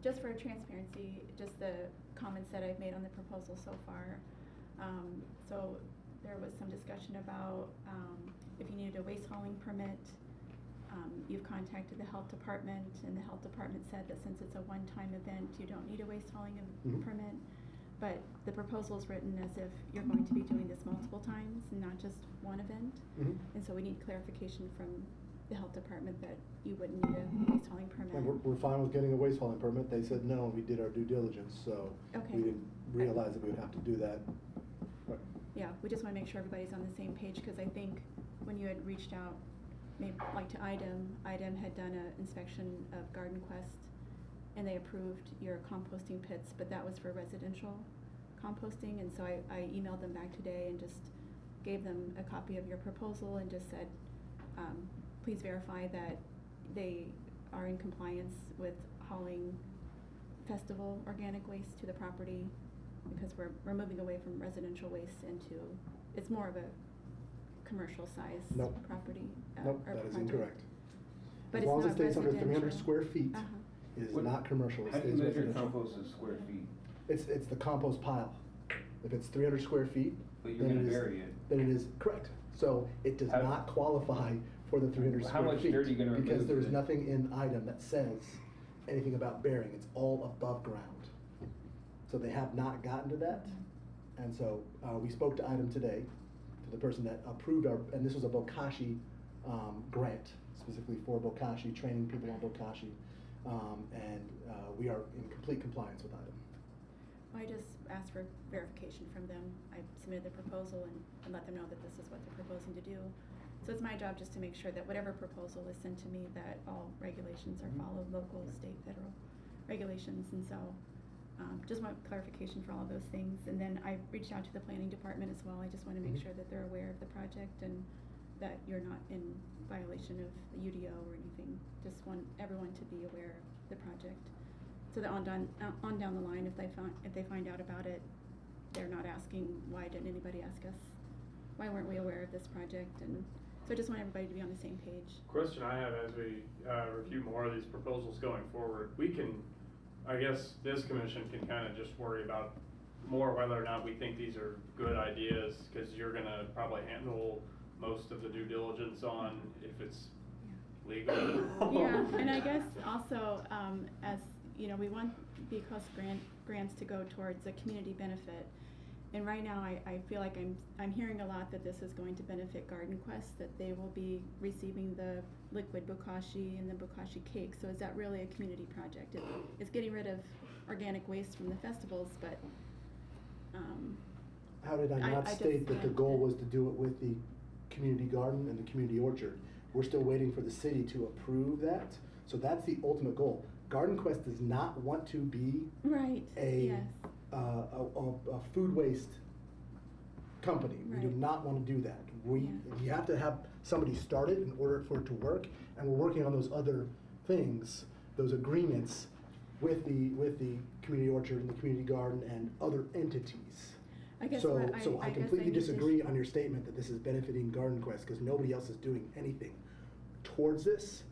[SPEAKER 7] Just for transparency, just the comments that I've made on the proposal so far. So there was some discussion about if you needed a waste hauling permit. You've contacted the health department, and the health department said that since it's a one-time event, you don't need a waste hauling permit. But the proposal is written as if you're going to be doing this multiple times, and not just one event. And so we need clarification from the health department that you wouldn't need a waste hauling permit.
[SPEAKER 10] And we're fine with getting a waste hauling permit. They said no, and we did our due diligence, so
[SPEAKER 7] Okay.
[SPEAKER 10] we didn't realize that we would have to do that. Right.
[SPEAKER 7] Yeah, we just wanna make sure everybody's on the same page, cause I think when you had reached out, maybe like to IDEM had done an inspection of Garden Quest, and they approved your composting pits, but that was for residential composting, and so I emailed them back today and just gave them a copy of your proposal and just said, please verify that they are in compliance with hauling festival organic waste to the property, because we're moving away from residential waste into, it's more of a commercial size
[SPEAKER 10] Nope.
[SPEAKER 7] property.
[SPEAKER 10] Nope,
[SPEAKER 7] or
[SPEAKER 10] that is
[SPEAKER 7] project.
[SPEAKER 10] incorrect.
[SPEAKER 7] But
[SPEAKER 10] As
[SPEAKER 7] it's
[SPEAKER 10] long as it
[SPEAKER 7] not
[SPEAKER 10] stays under 300
[SPEAKER 7] residential.
[SPEAKER 10] square feet,
[SPEAKER 7] Uh-huh.
[SPEAKER 10] it is
[SPEAKER 4] What-
[SPEAKER 10] not commercial. It
[SPEAKER 4] How do you
[SPEAKER 10] stays
[SPEAKER 4] measure
[SPEAKER 10] residential.
[SPEAKER 4] compost in square feet?
[SPEAKER 10] It's the compost pile. If it's 300 square feet,
[SPEAKER 4] But you're
[SPEAKER 10] then
[SPEAKER 4] gonna
[SPEAKER 10] it is-
[SPEAKER 4] bury it.
[SPEAKER 10] Then it is, correct. So it does
[SPEAKER 4] How-
[SPEAKER 10] not qualify for the 300
[SPEAKER 4] How
[SPEAKER 10] square
[SPEAKER 4] much
[SPEAKER 10] feet.
[SPEAKER 4] dirt are you gonna
[SPEAKER 10] Because
[SPEAKER 4] remove
[SPEAKER 10] there is
[SPEAKER 4] then?
[SPEAKER 10] nothing in item that says anything about burying. It's all above ground. So they have not gotten to that. And so we spoke to item today, to the person that approved and this was a Bokashi grant, specifically for Bokashi, training people on Bokashi. And we are in complete compliance with item.
[SPEAKER 7] I just asked for verification from them. I submitted the proposal and let them know that this is what they're proposing to do. So it's my job just to make sure that whatever proposal is sent to me, that all regulations are followed, local, state, federal regulations. And so just want clarification for all of those things. And then I reached out to the planning department as well. I just want to make sure that they're aware of the project and that you're not in violation of the UDO or anything. Just want everyone to be aware of the project. So that on down the line, if they find out about it, they're not asking, why didn't anybody ask us? Why weren't we aware of this project? And so I just want everybody to be on the same page.
[SPEAKER 2] Question I have as we review more of these proposals going forward, we can, I guess this commission can kind of just worry about more whether or not we think these are good ideas, because you're gonna probably handle most of the due diligence on if it's legal.
[SPEAKER 7] Yeah, and I guess also, as, you know, we want B-Coast grants to go towards a community benefit. And right now, I feel like I'm hearing a lot that this is going to benefit Garden Quest, that they will be receiving the liquid bokashi and the bokashi cake. So is that really a community project? It's getting rid of organic waste from the festivals, but,
[SPEAKER 10] How did I
[SPEAKER 7] I
[SPEAKER 10] not
[SPEAKER 7] just
[SPEAKER 10] state that the
[SPEAKER 7] can't-
[SPEAKER 10] goal was to do it with the community garden and the community orchard? We're still waiting for the city to approve that, so that's the ultimate goal. Garden Quest does not want to be
[SPEAKER 7] right,
[SPEAKER 10] a food waste company. We do
[SPEAKER 7] Right.
[SPEAKER 10] not want to do that.
[SPEAKER 7] Yeah.
[SPEAKER 10] You have to have somebody start it in order for it to work, and we're working on those other things, those agreements with the community orchard and the community garden and other entities.
[SPEAKER 7] I guess
[SPEAKER 10] So,
[SPEAKER 7] what
[SPEAKER 10] so I
[SPEAKER 7] guess
[SPEAKER 10] completely
[SPEAKER 7] need to
[SPEAKER 10] disagree on your statement that this is benefiting Garden Quest, because nobody else is doing anything towards this.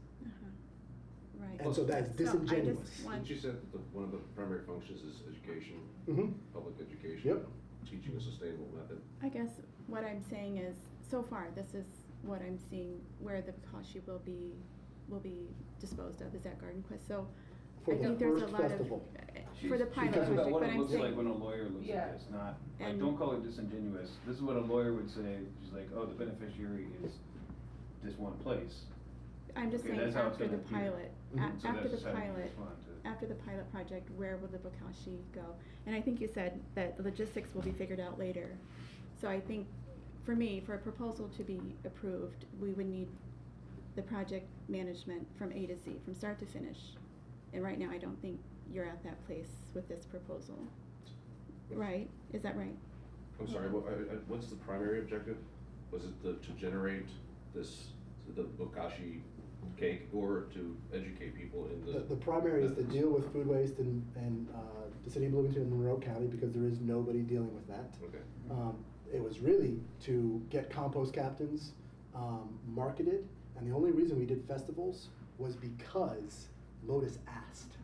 [SPEAKER 7] Right.
[SPEAKER 10] And so that's
[SPEAKER 7] So I just
[SPEAKER 10] disingenuous.
[SPEAKER 7] want-
[SPEAKER 5] Didn't you say that one of the primary functions is education,
[SPEAKER 10] Mhm.
[SPEAKER 5] public education?
[SPEAKER 10] Yep.
[SPEAKER 5] Teaching a sustainable method?
[SPEAKER 7] I guess what I'm saying is, so far, this is what I'm seeing where the bokashi will be disposed of, is at Garden Quest. So
[SPEAKER 10] For
[SPEAKER 7] I
[SPEAKER 10] the
[SPEAKER 7] think there's a
[SPEAKER 10] first
[SPEAKER 7] lot
[SPEAKER 10] festival.
[SPEAKER 7] for the
[SPEAKER 4] She's
[SPEAKER 7] pilot
[SPEAKER 4] talking about
[SPEAKER 7] project,
[SPEAKER 4] what
[SPEAKER 7] but
[SPEAKER 4] it
[SPEAKER 7] I'm
[SPEAKER 4] looks like
[SPEAKER 7] saying,
[SPEAKER 4] when a lawyer looks
[SPEAKER 9] Yeah.
[SPEAKER 4] at this, not, like,
[SPEAKER 7] And-
[SPEAKER 4] don't call it disingenuous. This is what a lawyer would say, she's like, oh, the beneficiary is this one place.
[SPEAKER 7] I'm just
[SPEAKER 4] Okay,
[SPEAKER 7] saying
[SPEAKER 4] that's how it's
[SPEAKER 7] after the
[SPEAKER 4] gonna appear.
[SPEAKER 7] pilot,
[SPEAKER 10] Mhm.
[SPEAKER 4] So
[SPEAKER 7] after the
[SPEAKER 4] that's how you
[SPEAKER 7] pilot,
[SPEAKER 4] respond to-
[SPEAKER 7] after the pilot project, where will the bokashi go? And I think you said that the logistics will be figured out later. So I think, for me, for a proposal to be approved, we would need the project management from A to Z, from start to finish. And right now, I don't think you're at that place with this proposal. Right? Is that right?
[SPEAKER 5] I'm sorry, what's the primary objective? Was it to generate the bokashi cake, or to educate people in the?
[SPEAKER 10] The primary is to deal with food waste in the city of Bloomington and Monroe County, because there is nobody dealing with that.
[SPEAKER 5] Okay.
[SPEAKER 10] It was really to get compost captains marketed, and the only reason we did festivals was because Lotus asked.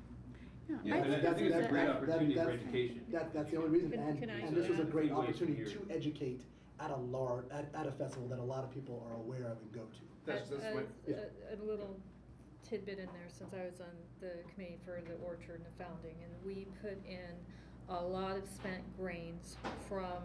[SPEAKER 4] Yeah, and I think it's a great opportunity for education.
[SPEAKER 10] That's the only reason,
[SPEAKER 11] Can
[SPEAKER 10] and
[SPEAKER 11] I
[SPEAKER 10] this was a
[SPEAKER 11] add?
[SPEAKER 10] great
[SPEAKER 4] Food waste
[SPEAKER 10] opportunity
[SPEAKER 4] here.
[SPEAKER 10] to educate at a festival that a lot of people are aware of and go to.
[SPEAKER 5] That's my.
[SPEAKER 11] A little tidbit in there, since I was on the committee for the orchard and the founding, and we put in a lot of spent grains from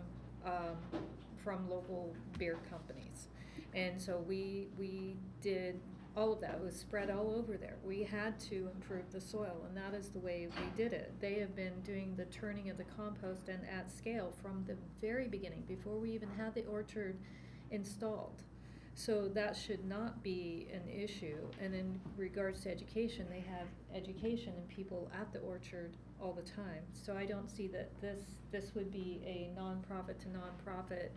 [SPEAKER 11] local beer companies. And so we did all of that. It was spread all over there. We had to improve the soil, and that is the way we did it. They have been doing the turning of the compost and at scale from the very beginning, before we even had the orchard installed. So that should not be an issue. And in regards to education, they have education and people at the orchard all the time. So I don't see that this would be a nonprofit to nonprofit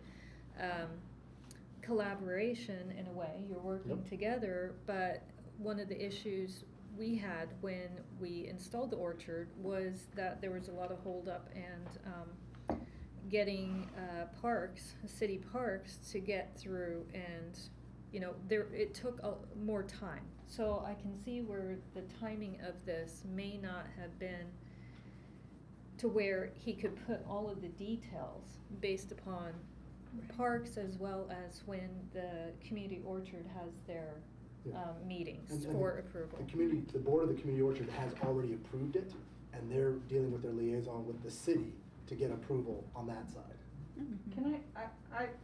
[SPEAKER 11] collaboration in a way. You're working
[SPEAKER 10] Yep.
[SPEAKER 11] together, but one of the issues we had when we installed the orchard was that there was a lot of holdup and getting city parks to get through, and it took more time. So I can see where the timing of this may not have been to where he could put all of the details based upon parks, as well as when the community orchard has their
[SPEAKER 10] Yeah.
[SPEAKER 11] meetings
[SPEAKER 10] And
[SPEAKER 11] for approval.
[SPEAKER 10] The board of the community orchard has already approved it, and they're dealing with their liaison with the city to get approval on that side.
[SPEAKER 7] Mhm.
[SPEAKER 9] Can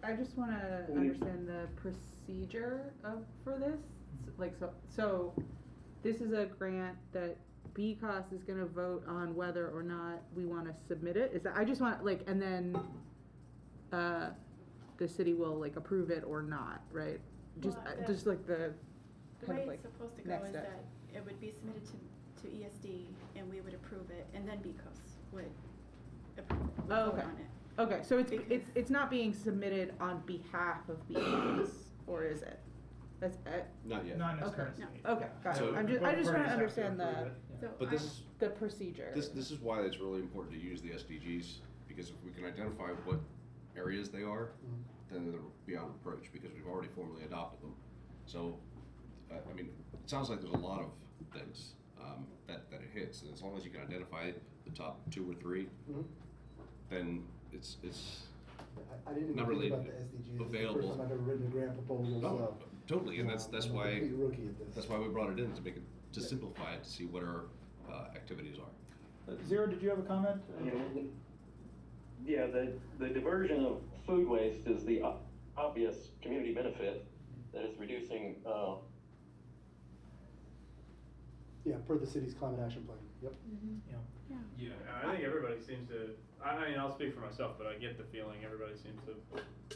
[SPEAKER 9] I just wanna understand the procedure for this, like, so this is a grant that BCOS is gonna vote on whether or not we wanna submit it, is that, I just want, like, and then, the city will, like, approve it or not, right? Just,
[SPEAKER 7] Well,
[SPEAKER 9] just like the,
[SPEAKER 7] The
[SPEAKER 9] kind
[SPEAKER 7] way
[SPEAKER 9] of like,
[SPEAKER 7] it's supposed to go
[SPEAKER 9] next
[SPEAKER 7] is
[SPEAKER 9] step.
[SPEAKER 7] that it would be submitted to ESD, and we would approve it, and then BCOS would approve it, would
[SPEAKER 9] Oh,
[SPEAKER 7] vote
[SPEAKER 9] okay.
[SPEAKER 7] on it.
[SPEAKER 9] Okay, so
[SPEAKER 7] Because-
[SPEAKER 9] it's not being submitted on behalf of BCOS, or is it? That's it?
[SPEAKER 5] Not yet.
[SPEAKER 1] Not
[SPEAKER 9] Okay,
[SPEAKER 1] necessarily.
[SPEAKER 9] okay, got
[SPEAKER 5] So-
[SPEAKER 9] it. I just
[SPEAKER 1] Both
[SPEAKER 9] wanna
[SPEAKER 1] parties have to
[SPEAKER 9] understand
[SPEAKER 1] approve
[SPEAKER 9] the,
[SPEAKER 1] it, yeah.
[SPEAKER 7] So
[SPEAKER 5] But this,
[SPEAKER 9] the procedure.
[SPEAKER 5] this is why it's really important to use the SDGs, because if we can identify what areas they are, then they'll be out of approach, because we've already formally adopted them. So, I mean, it sounds like there's a lot of things that it hits, and as long as you can identify the top 2 or 3,
[SPEAKER 10] Mhm.
[SPEAKER 5] then it's
[SPEAKER 10] I didn't even
[SPEAKER 5] not
[SPEAKER 10] think
[SPEAKER 5] really
[SPEAKER 10] about the SDGs. It's the
[SPEAKER 5] available.
[SPEAKER 10] first time I've ever written a grant proposal,
[SPEAKER 5] No,
[SPEAKER 10] so.
[SPEAKER 5] totally, and that's
[SPEAKER 10] I'm a
[SPEAKER 5] why
[SPEAKER 10] complete rookie at this.
[SPEAKER 5] that's why we brought it in, to make it, to
[SPEAKER 10] Yeah.
[SPEAKER 5] simplify it, to see what our activities are.
[SPEAKER 1] Zero, did you have a comment?
[SPEAKER 8] Yeah,
[SPEAKER 3] Yeah, the diversion of food waste is the obvious community benefit that is reducing,
[SPEAKER 10] Yeah, per the city's climate action plan, yep.
[SPEAKER 1] Yeah.
[SPEAKER 7] Yeah.
[SPEAKER 2] Yeah, I think everybody seems to, I mean, I'll speak for myself, but I get the feeling everybody seems to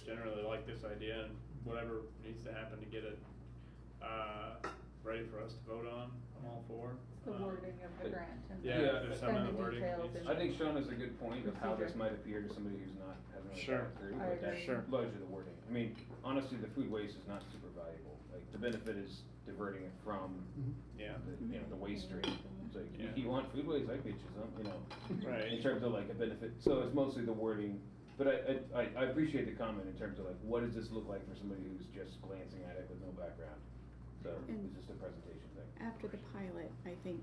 [SPEAKER 2] generally like this idea, and whatever needs to happen to get it, ready for us to vote on, I'm all for.
[SPEAKER 9] The wording of the grant and
[SPEAKER 2] Yeah, there's some in
[SPEAKER 9] and
[SPEAKER 2] the wording.
[SPEAKER 9] details
[SPEAKER 2] needs
[SPEAKER 9] and-
[SPEAKER 2] to-
[SPEAKER 4] I think Sean has a good point of how this
[SPEAKER 9] Procedure.
[SPEAKER 4] might appear to somebody who's not, hasn't really
[SPEAKER 2] Sure.
[SPEAKER 4] thought it through,
[SPEAKER 9] I
[SPEAKER 4] but that's
[SPEAKER 9] agree.
[SPEAKER 2] Sure.
[SPEAKER 4] largely the wording. I mean, honestly, the food waste is not super valuable, like, the benefit is diverting it from
[SPEAKER 2] Yeah.
[SPEAKER 4] the, you know, the waste stream. It's like,
[SPEAKER 2] Yeah.
[SPEAKER 4] you want food waste, I get you some, you know,
[SPEAKER 2] Right.
[SPEAKER 4] in terms of like a benefit, so it's mostly the wording. But I appreciate the comment in terms of like, what does this look like for somebody who's just glancing at it with no background? So,
[SPEAKER 7] And-
[SPEAKER 4] it's just a presentation thing.
[SPEAKER 7] After the pilot, I think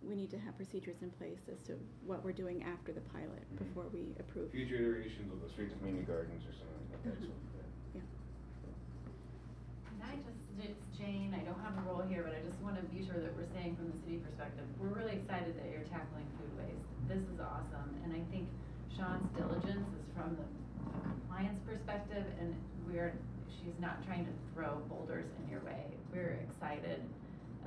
[SPEAKER 7] we need to have procedures in place as to what we're doing after the pilot
[SPEAKER 4] Mhm.
[SPEAKER 7] before we approve.
[SPEAKER 4] Future iterations will go straight to community gardens or something like that, so, yeah.
[SPEAKER 6] Can I it's Jane, I don't have a role here, but I just wanna be sure that we're saying from the city perspective, we're really excited that you're tackling food waste. This is awesome, and I think Sean's diligence is from the compliance perspective, and she's not trying to throw boulders in your way. We're excited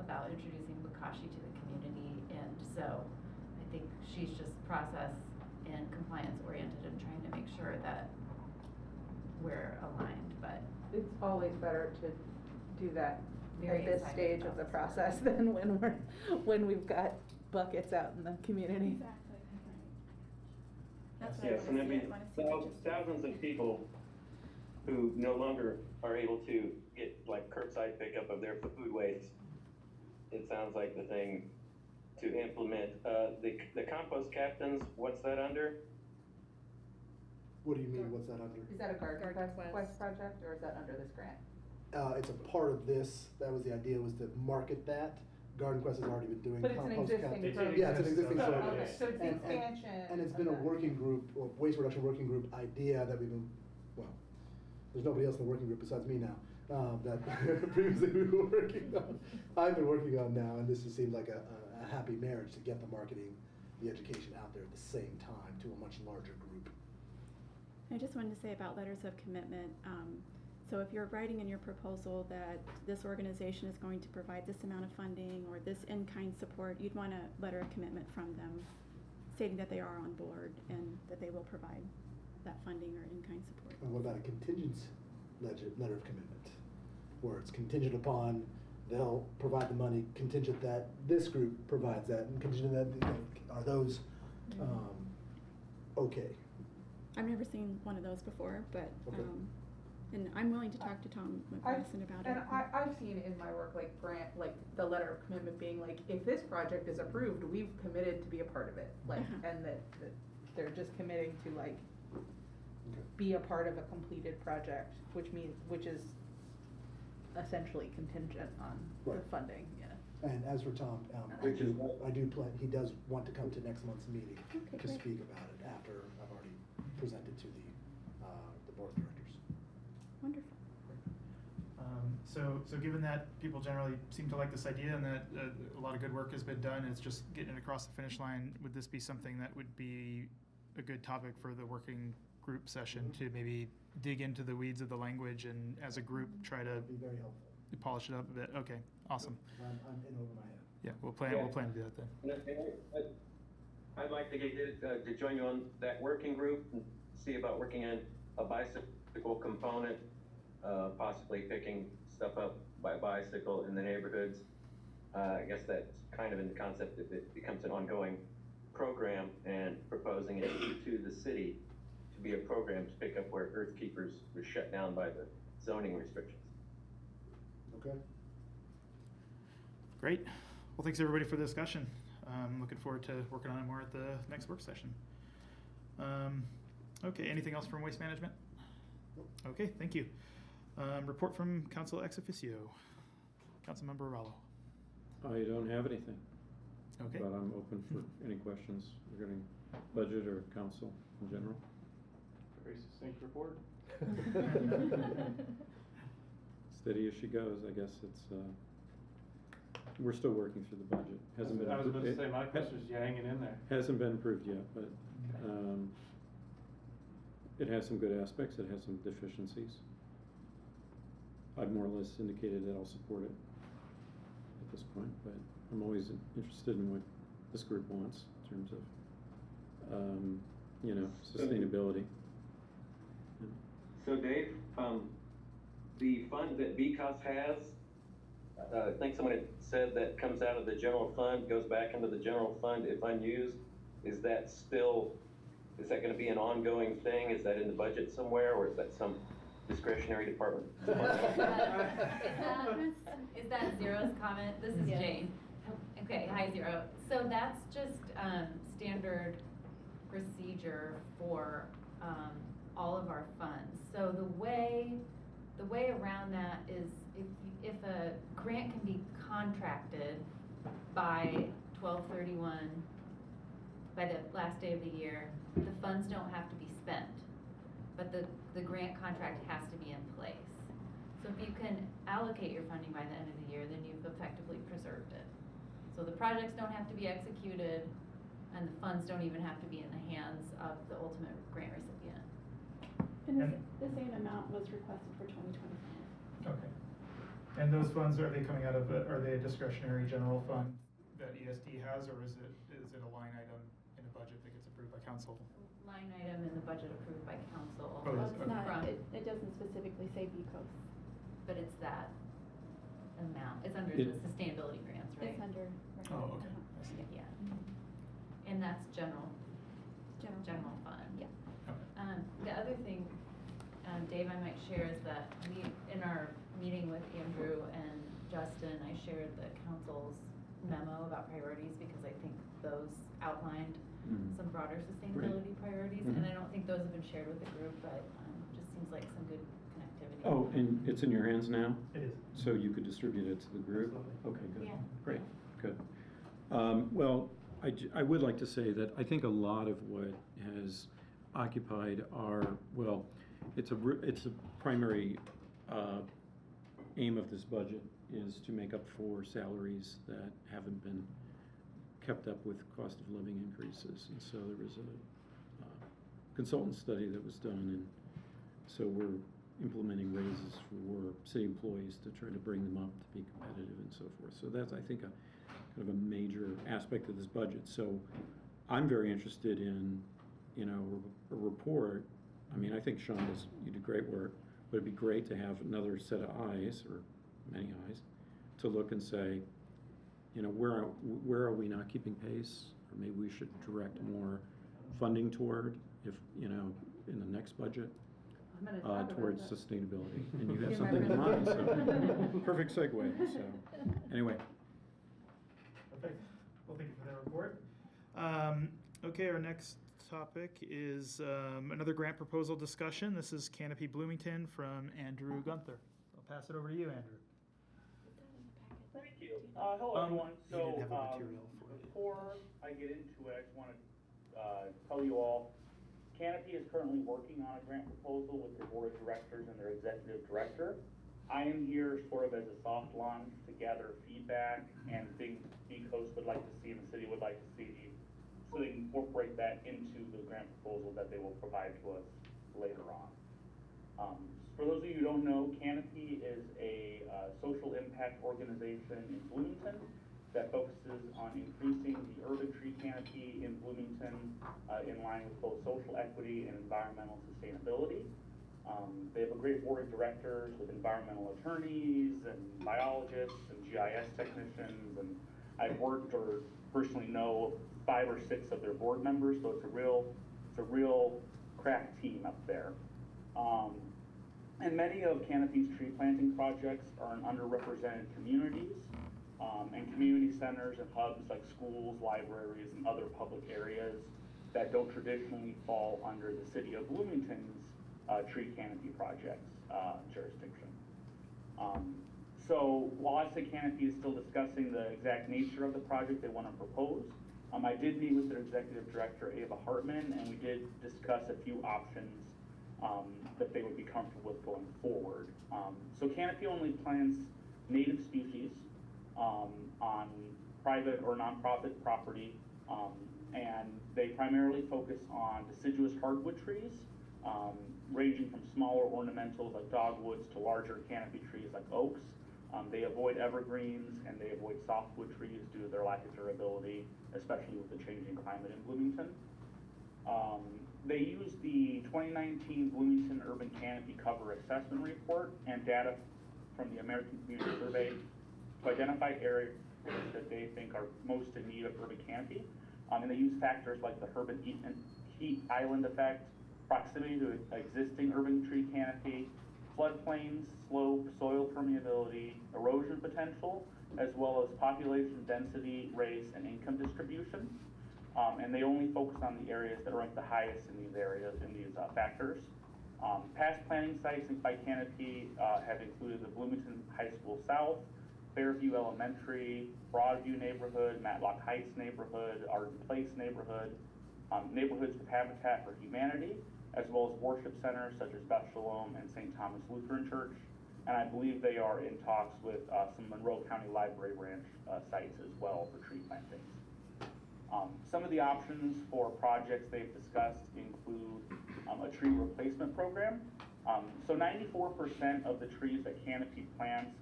[SPEAKER 6] about introducing Bokashi to the community, and so I think she's just process and compliance oriented and trying to make sure that we're aligned, but
[SPEAKER 9] It's always better to do that
[SPEAKER 6] Very
[SPEAKER 9] at this
[SPEAKER 6] excited
[SPEAKER 9] stage
[SPEAKER 6] about
[SPEAKER 9] of the
[SPEAKER 6] this.
[SPEAKER 9] process than when we've got buckets out in the community.
[SPEAKER 7] Exactly, That's what
[SPEAKER 3] yes,
[SPEAKER 7] I
[SPEAKER 3] and I
[SPEAKER 7] wanna see.
[SPEAKER 3] mean,
[SPEAKER 7] I wanna see it just-
[SPEAKER 3] thousands of people who no longer are able to get like curbside pickup of their food waste. It sounds like the thing to implement, the compost captains, what's that under?
[SPEAKER 10] What do you mean, what's that under?
[SPEAKER 9] Is that a Garden
[SPEAKER 11] Garden
[SPEAKER 9] Quest
[SPEAKER 11] Quest.
[SPEAKER 9] project, or is that under this grant?
[SPEAKER 10] It's a part of this, that was the idea, was to market that. Garden Quest has already been doing
[SPEAKER 9] But it's an
[SPEAKER 10] compost
[SPEAKER 9] existing
[SPEAKER 10] cap-
[SPEAKER 9] program.
[SPEAKER 10] Yeah, it's an existing
[SPEAKER 9] So,
[SPEAKER 10] program.
[SPEAKER 9] okay, so it's the
[SPEAKER 10] And-
[SPEAKER 9] expansion.
[SPEAKER 10] And it's
[SPEAKER 9] of
[SPEAKER 10] been a
[SPEAKER 9] that.
[SPEAKER 10] working group, or waste reduction working group idea that we've been, well, there's nobody else in the working group besides me now, that previously we were working on, I've been working on now, and this just seemed like a happy marriage to get the marketing, the education out there at the same time to a much larger group.
[SPEAKER 7] I just wanted to say about letters of commitment, so if you're writing in your proposal that this organization is going to provide this amount of funding or this in-kind support, you'd want a letter of commitment from them stating that they are on board and that they will provide that funding or in-kind support.
[SPEAKER 10] And what about a contingent letter of commitment, where it's contingent upon, they'll provide the money, contingent that this group provides that, and contingent that, you know, are those, okay?
[SPEAKER 7] I've never seen one of those before, but,
[SPEAKER 10] Okay.
[SPEAKER 7] and I'm willing to talk to Tom McGrath about it.
[SPEAKER 9] And I've seen in my work, like grant, like the letter of commitment being like, if this project is approved, we've committed to be a part of it. Like,
[SPEAKER 7] Uh-huh.
[SPEAKER 9] and that they're just committing to like,
[SPEAKER 10] Okay.
[SPEAKER 9] be a part of a completed project, which is essentially contingent on the
[SPEAKER 10] Right.
[SPEAKER 9] funding, yeah.
[SPEAKER 10] And as for Tom,
[SPEAKER 3] Which is what-
[SPEAKER 10] I do plan, he does want to come to next month's meeting
[SPEAKER 7] Okay,
[SPEAKER 10] to
[SPEAKER 7] great.
[SPEAKER 10] speak about it after I've already presented to the board of directors.
[SPEAKER 7] Wonderful.
[SPEAKER 1] So given that people generally seem to like this idea and that a lot of good work has been done, it's just getting it across the finish line, would this be something that would be a good topic for the working group session to maybe dig into the weeds of the language and as a group try to
[SPEAKER 10] That'd be very helpful.
[SPEAKER 1] polish it up a bit? Okay, awesome.
[SPEAKER 10] I'm in over my head.
[SPEAKER 1] Yeah, we'll plan to do that then.
[SPEAKER 3] And I'd like to get, to join you on that working group and see about working on a bicycle component, possibly picking stuff up by bicycle in the neighborhoods. I guess that's kind of in the concept that it becomes an ongoing program and proposing it to the city to be a program to pick up where Earth Keepers was shut down by the zoning restrictions.
[SPEAKER 10] Okay?
[SPEAKER 1] Great. Well, thanks everybody for the discussion. Looking forward to working on it more at the next work session. Okay, anything else from Waste Management? Okay, thank you. Report from Council ex officio. Councilmember Rallo.
[SPEAKER 12] I don't have anything.
[SPEAKER 1] Okay.
[SPEAKER 12] But I'm open for any questions regarding budget or council in general.
[SPEAKER 2] Very succinct report.
[SPEAKER 12] Steady as she goes, I guess it's, we're still working through the budget. Hasn't been.
[SPEAKER 2] I was about to
[SPEAKER 12] it-
[SPEAKER 2] say, my question's you hanging in there.
[SPEAKER 12] Hasn't been approved yet, but, it has some good aspects, it has some deficiencies. I've more or less indicated that I'll support it at this point, but I'm always interested in what this group wants in terms of, you know, sustainability.
[SPEAKER 3] So Dave, the fund that BCOS has, I think someone had said that comes out of the general fund, goes back into the general fund if unused. Is that gonna be an ongoing thing? Is that in the budget somewhere, or is that some discretionary department?
[SPEAKER 6] Is that Zero's comment? This is
[SPEAKER 7] Yes.
[SPEAKER 6] Jane. Okay, hi Zero. So that's just, standard procedure for, all of our funds. So the way around that is if a grant can be contracted by 12/31, by the last day of the year, the funds don't have to be spent, but the grant contract has to be in place. So if you can allocate your funding by the end of the year, then you've effectively preserved it. So the projects don't have to be executed, and the funds don't even have to be in the hands of the ultimate grant recipient.
[SPEAKER 7] And the same amount was requested for 2025.
[SPEAKER 1] Okay. And those funds, are they coming out of, are they a discretionary general fund that ESD has, or is it a line item in a budget that gets approved by council?
[SPEAKER 6] Line item in the budget approved by council.
[SPEAKER 1] Oh,
[SPEAKER 7] Well,
[SPEAKER 1] it's
[SPEAKER 7] it's not,
[SPEAKER 6] from-
[SPEAKER 7] it doesn't specifically say BCOS.
[SPEAKER 6] But it's that amount, it's under
[SPEAKER 12] It-
[SPEAKER 6] the sustainability grants, right?
[SPEAKER 7] It's under.
[SPEAKER 1] Oh, okay.
[SPEAKER 7] Uh-huh.
[SPEAKER 1] I see.
[SPEAKER 6] Yeah. And that's general
[SPEAKER 7] General.
[SPEAKER 6] fund.
[SPEAKER 7] Yeah.
[SPEAKER 1] Okay.
[SPEAKER 6] The other thing, Dave, I might share is that in our meeting with Andrew and Justin, I shared the council's memo about priorities because I think those outlined
[SPEAKER 12] Mhm.
[SPEAKER 6] some broader sustainability priorities,
[SPEAKER 12] Mhm.
[SPEAKER 6] and I don't think those have been shared with the group, but just seems like some good connectivity.
[SPEAKER 12] Oh, and it's in your hands now?
[SPEAKER 1] It is.
[SPEAKER 12] So you could distribute it to the group?
[SPEAKER 1] Absolutely.
[SPEAKER 12] Okay, good.
[SPEAKER 6] Yeah.
[SPEAKER 12] Great, good. Well, I would like to say that I think a lot of what has occupied well, it's a primary aim of this budget is to make up for salaries that haven't been kept up with cost of living increases. And so there was a consultant study that was done, and so we're implementing raises for city employees to try to bring them up to be competitive and so forth. So that's, I think, kind of a major aspect of this budget. So I'm very interested in, you know, a report. I mean, I think Sean you did great work, but it'd be great to have another set of eyes, or many eyes, to look and say, you know, where are we not keeping pace? Or maybe we should direct more funding toward, if, you know, in the next budget,
[SPEAKER 9] I'm gonna talk about
[SPEAKER 12] towards
[SPEAKER 9] that.
[SPEAKER 12] sustainability. And you have
[SPEAKER 9] In my
[SPEAKER 12] something in mind, so,
[SPEAKER 9] presentation.
[SPEAKER 12] perfect segue, so, anyway.
[SPEAKER 1] Perfect. Well, thank you for that report. Okay, our next topic is another grant proposal discussion. This is Canopy Bloomington from Andrew Gunther. I'll pass it over to you, Andrew.
[SPEAKER 13] Thank you. Hello, everyone.
[SPEAKER 1] You didn't have a material for it.
[SPEAKER 13] Before I get into it, I just want to tell you all, Canopy is currently working on a grant proposal with their board of directors and their executive director. I am here sort of as a soft launch to gather feedback and things BCOS would like to see and the city would like to see, so they can incorporate that into the grant proposal that they will provide to us later on. For those of you who don't know, Canopy is a social impact organization in Bloomington that focuses on increasing the urban tree canopy in Bloomington in line with both social equity and environmental sustainability. They have a great board of directors with environmental attorneys and biologists and GIS technicians, and I've worked or personally know 5 or 6 of their board members, so it's a real crack team up there. And many of Canopy's tree planting projects are in underrepresented communities and community centers and hubs like schools, libraries, and other public areas that don't traditionally fall under the city of Bloomington's tree canopy projects jurisdiction. So while I say Canopy is still discussing the exact nature of the project they want to propose, I did meet with their executive director, Ava Hartman, and we did discuss a few options that they would be comfortable with going forward. So Canopy only plants native species on private or nonprofit property, and they primarily focus on deciduous hardwood trees, ranging from smaller ornamentals like dogwoods to larger canopy trees like oaks. They avoid evergreens and they avoid softwood trees due to their lack of durability, especially with the changing climate in Bloomington. They use the 2019 Bloomington Urban Canopy Cover Assessment Report and data from the American Community Survey to identify areas that they think are most in need of urban canopy. And they use factors like the urban heat island effect, proximity to existing urban tree canopy, floodplains, slope, soil permeability, erosion potential, as well as population density, race, and income distribution. And they only focus on the areas that rank the highest in these areas, in these factors. Past planning sites by canopy have included the Bloomington High School South, Fairview Elementary, Broadview neighborhood, Matlock Heights neighborhood, Arden Place neighborhood, neighborhoods with Habitat for Humanity, as well as worship centers such as Beth Shalom and St. Thomas Lutheran Church. And I believe they are in talks with some Monroe County Library branch sites as well for tree plantings. Some of the options for projects they've discussed include a tree replacement program. So 94% of the trees that Canopy plants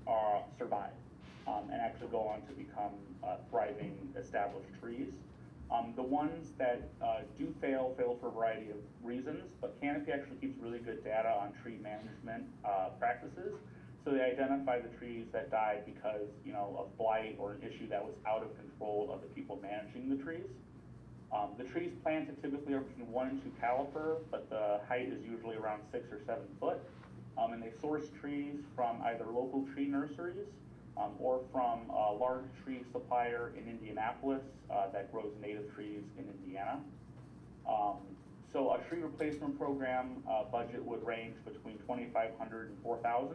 [SPEAKER 13] survive and actually go on to become thriving established trees. The ones that do fail for a variety of reasons, but Canopy actually keeps really good data on tree management practices. So they identify the trees that died because, of blight or an issue that was out of control of the people managing the trees. The trees planted typically are between 1 and 2 caliper, but the height is usually around 6 or 7 foot. And they source trees from either local tree nurseries or from a large tree supplier in Indianapolis that grows native trees in Indiana. So a tree replacement program budget would range between $2,500 and $4,000,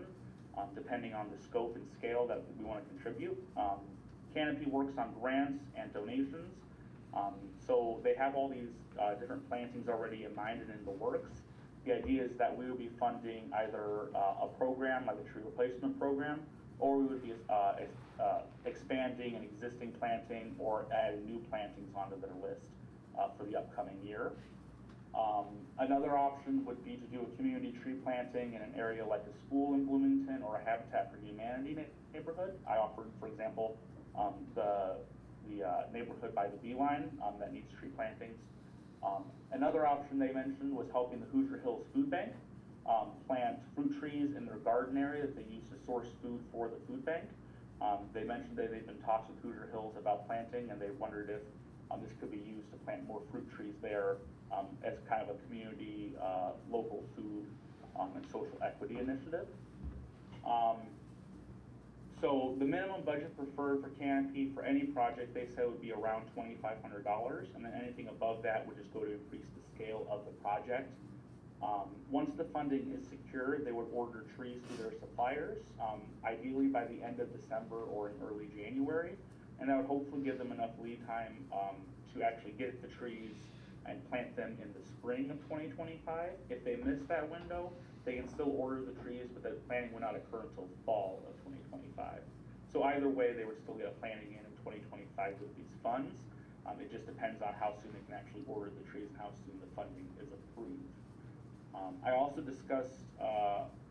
[SPEAKER 13] depending on the scope and scale that we want to contribute. Canopy works on grants and donations. So they have all these different plantings already in mind and in the works. The idea is that we would be funding either a program like the tree replacement program, or we would be expanding an existing planting or adding new plantings onto their list for the upcoming year. Another option would be to do a community tree planting in an area like a school in Bloomington or a Habitat for Humanity neighborhood. I offered, for example, the neighborhood by the Beeline that needs tree plantings. Another option they mentioned was helping the Hoosier Hills Food Bank plant fruit trees in their garden area that they use to source food for the food bank. They mentioned that they've been talks with Hoosier Hills about planting, and they wondered if this could be used to plant more fruit trees there as kind of a community local food and social equity initiative. So the minimum budget preferred for Canopy for any project they said would be around $2,500, and then anything above that would just go to increase the scale of the project. Once the funding is secured, they would order trees through their suppliers, ideally by the end of December or in early January, and that would hopefully give them enough lead time to actually get the trees and plant them in the spring of 2025. If they miss that window, they can still order the trees, but the planting would not occur until fall of 2025. So either way, they would still get a planting in 2025 with these funds. It just depends on how soon they can actually order the trees and how soon the funding is approved. I also discussed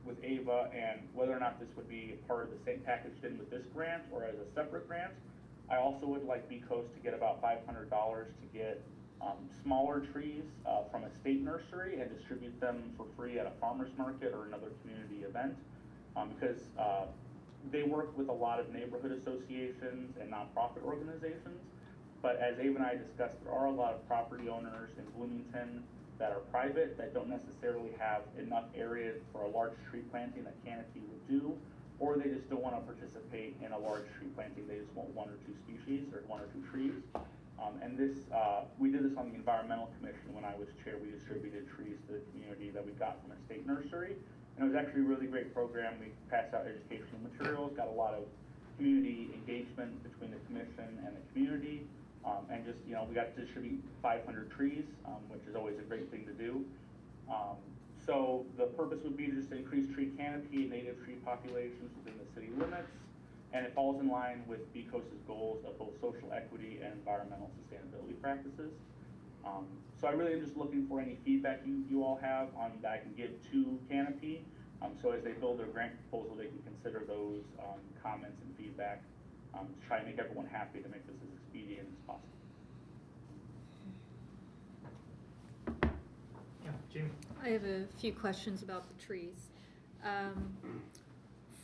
[SPEAKER 13] with Ava and whether or not this would be part of the same packaged in with this grant or as a separate grant. I also would like Becoast to get about $500 to get smaller trees from a state nursery and distribute them for free at a farmer's market or another community event, because they work with a lot of neighborhood associations and nonprofit organizations. But as Ava and I discussed, there are a lot of property owners in Bloomington that are private that don't necessarily have enough area for a large tree planting that Canopy would do, or they just don't want to participate in a large tree planting. They just want 1 or 2 species or 1 or 2 trees. And this, we did this on the Environmental Commission when I was chair. We distributed trees to the community that we got from a state nursery. And it was actually a really great program. We passed out educational materials, got a lot of community engagement between the commission and the community. And just, we got to distribute 500 trees, which is always a great thing to do. So the purpose would be just to increase tree canopy and native tree populations within the city limits. And it falls in line with Becoast's goals of both social equity and environmental sustainability practices. So I really am just looking for any feedback you all have on that I can give to Canopy. So as they build their grant proposal, they can consider those comments and feedback to try and make everyone happy to make this as expedient as possible.
[SPEAKER 1] Yeah, Jamie?
[SPEAKER 11] I have a few questions about the trees.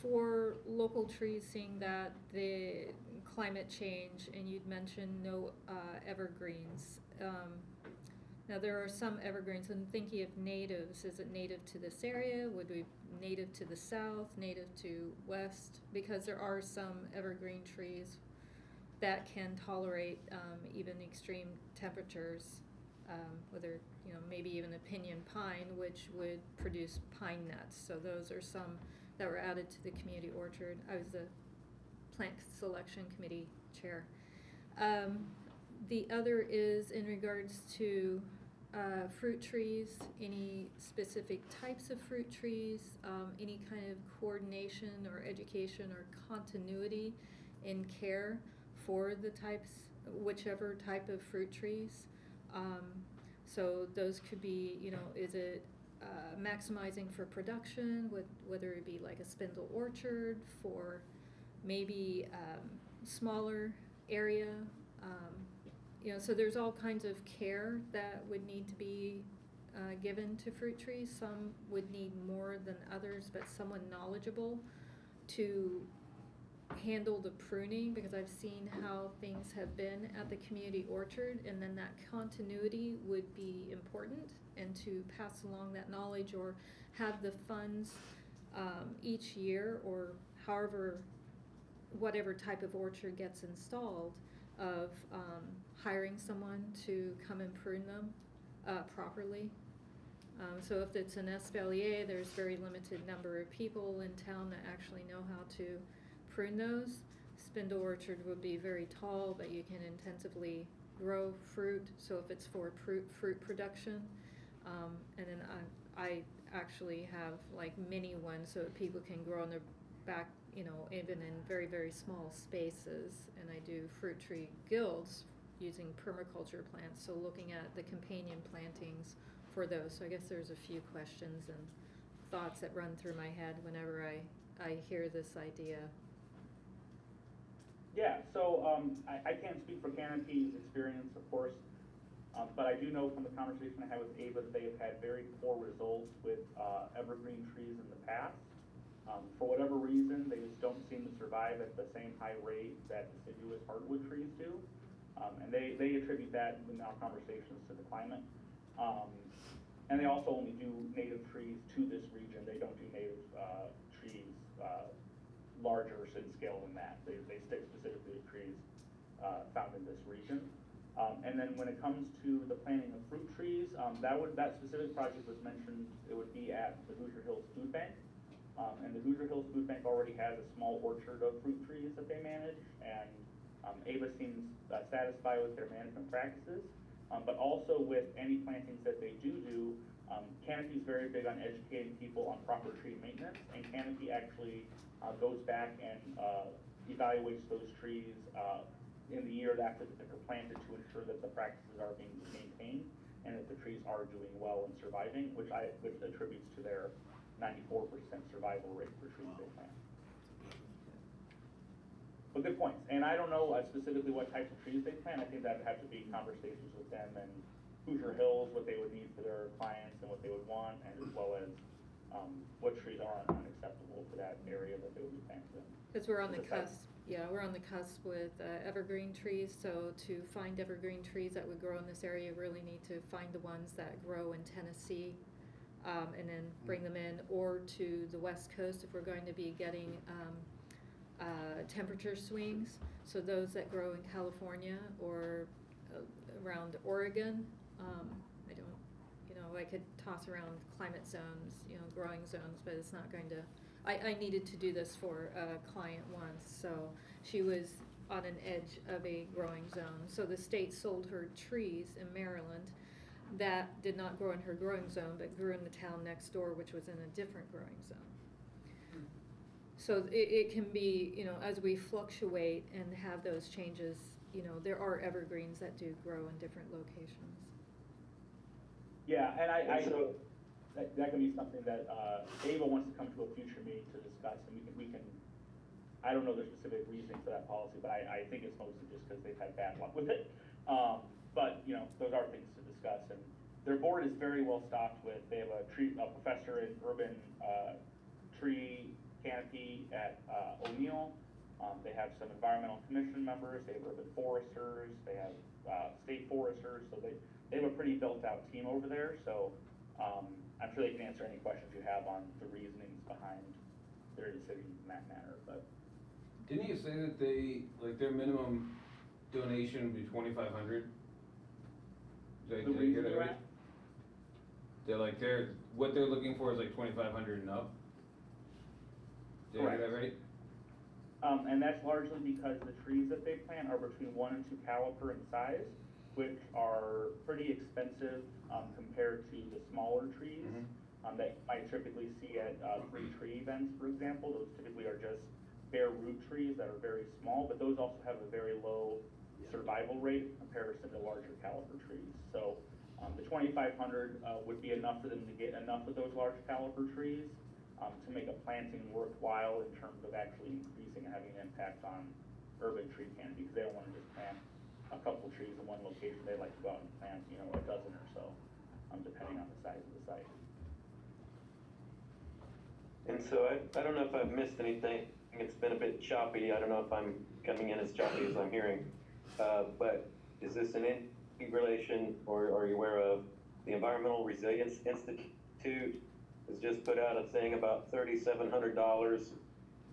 [SPEAKER 11] For local trees, seeing that the climate change, and you'd mentioned no evergreens. Now there are some evergreens, I'm thinking of natives. Is it native to this area? Would we native to the south, native to west? Because there are some evergreen trees that can tolerate even extreme temperatures, whether, you know, maybe even a pinyon pine, which would produce pine nuts. So those are some that were added to the community orchard. I was the plant selection committee chair. The other is in regards to fruit trees, any specific types of fruit trees, any kind of coordination or education or continuity in care for the types, whichever type of fruit trees. So those could be, you know, is it maximizing for production, whether it be like a spindle orchard for maybe smaller area, you know, so there's all kinds of care that would need to be given to fruit trees. Some would need more than others, but someone knowledgeable to handle the pruning, because I've seen how things have been at the community orchard, and then that continuity would be important, and to pass along that knowledge or have the funds each year, or however, whatever type of orchard gets installed, of hiring someone to come and prune them properly. So if it's an espalier, there's very limited number of people in town that actually know how to prune those. Spindle orchard would be very tall, but you can intensively grow fruit. So if it's for fruit production, and then I actually have like mini ones so that people can grow in their back, you know, even in very, very small spaces. And I do fruit tree guilds using permaculture plants, so looking at the companion plantings for those. So I guess there's a few questions and thoughts that run through my head whenever I hear this idea.
[SPEAKER 13] Yeah, so I can't speak for Canopy's experience, of course, but I do know from the conversation I had with Ava that they have had very poor results with evergreen trees in the past. For whatever reason, they just don't seem to survive at the same high rate that deciduous hardwood trees do. And they attribute that in our conversations to the climate. And they also only do native trees to this region. They don't do native trees larger in scale than that. They stick specifically to trees found in this region. And then when it comes to the planting of fruit trees, that specific project was mentioned, it would be at the Hoosier Hills Food Bank. And the Hoosier Hills Food Bank already has a small orchard of fruit trees that they manage, and Ava seems satisfied with their management practices, but also with any plantings that they do. Canopy is very big on educating people on proper tree maintenance, and Canopy actually goes back and evaluates those trees in the year after they're planted to ensure that the practices are being maintained and that the trees are doing well and surviving, which attributes to their 94% survival rate for trees they plant. But good points. And I don't know specifically what types of trees they plant. I think that would have to be conversations with them and Hoosier Hills, what they would need for their clients and what they would want, and as well as what trees are unacceptable for that area that they would be planted in.
[SPEAKER 11] Because we're on the cusp, yeah, we're on the cusp with evergreen trees. So to find evergreen trees that would grow in this area, really need to find the ones that grow in Tennessee. And then bring them in, or to the West Coast if we're going to be getting temperature swings. So those that grow in California or around Oregon, I don't, you know, I could toss around climate zones, you know, growing zones, but it's not going to, I needed to do this for a client once, so she was on an edge of a growing zone. So the state sold her trees in Maryland that did not grow in her growing zone, but grew in the town next door, which was in a different growing zone. So it can be, you know, as we fluctuate and have those changes, you know, there are evergreens that do grow in different locations.
[SPEAKER 13] Yeah, and I
[SPEAKER 3] And so-
[SPEAKER 13] that can be something that, Ava wants to come to a future meeting to discuss, and we can, I don't know the specific reasoning for that policy, but I think it's mostly just because they've had bad luck with it. But, you know, those are things to discuss, and their board is very well stocked with, they have a professor in urban, tree canopy at, O'Neill. They have some environmental commission members, they have urban foresters, they have, state foresters, so they have a pretty built-out team over there, so, I'm sure they can answer any questions you have on the reasonings behind their decisions in that manner, but.
[SPEAKER 4] Didn't you say that they, like, their minimum donation would be 2,500? Did I
[SPEAKER 13] The
[SPEAKER 4] get
[SPEAKER 13] reason
[SPEAKER 4] it
[SPEAKER 13] they're
[SPEAKER 4] right?
[SPEAKER 13] at?
[SPEAKER 4] They're like, what they're looking for is like 2,500 and up? Did I get that right?
[SPEAKER 13] And that's largely because the trees that they plant are between 1 and 2 caliper in size, which are pretty expensive, compared to the smaller trees. That you might typically see at, free tree events, for example. Those typically are just bare root trees that are very small, but those also have a very low survival rate in comparison to larger caliper trees. So, the 2,500, would be enough for them to get enough of those large caliper trees, to make a planting worthwhile in terms of actually increasing and having an impact on urban tree canopy, because they don't wanna just plant a couple trees in one location. They like to go out and plant, you know, a dozen or so, depending on the size of the site.
[SPEAKER 3] And so I don't know if I've missed anything. It's been a bit choppy. I don't know if I'm coming in as choppy as I'm hearing. But is this in any relation, or are you aware of the Environmental Resilience Institute has just put out a thing about $3,700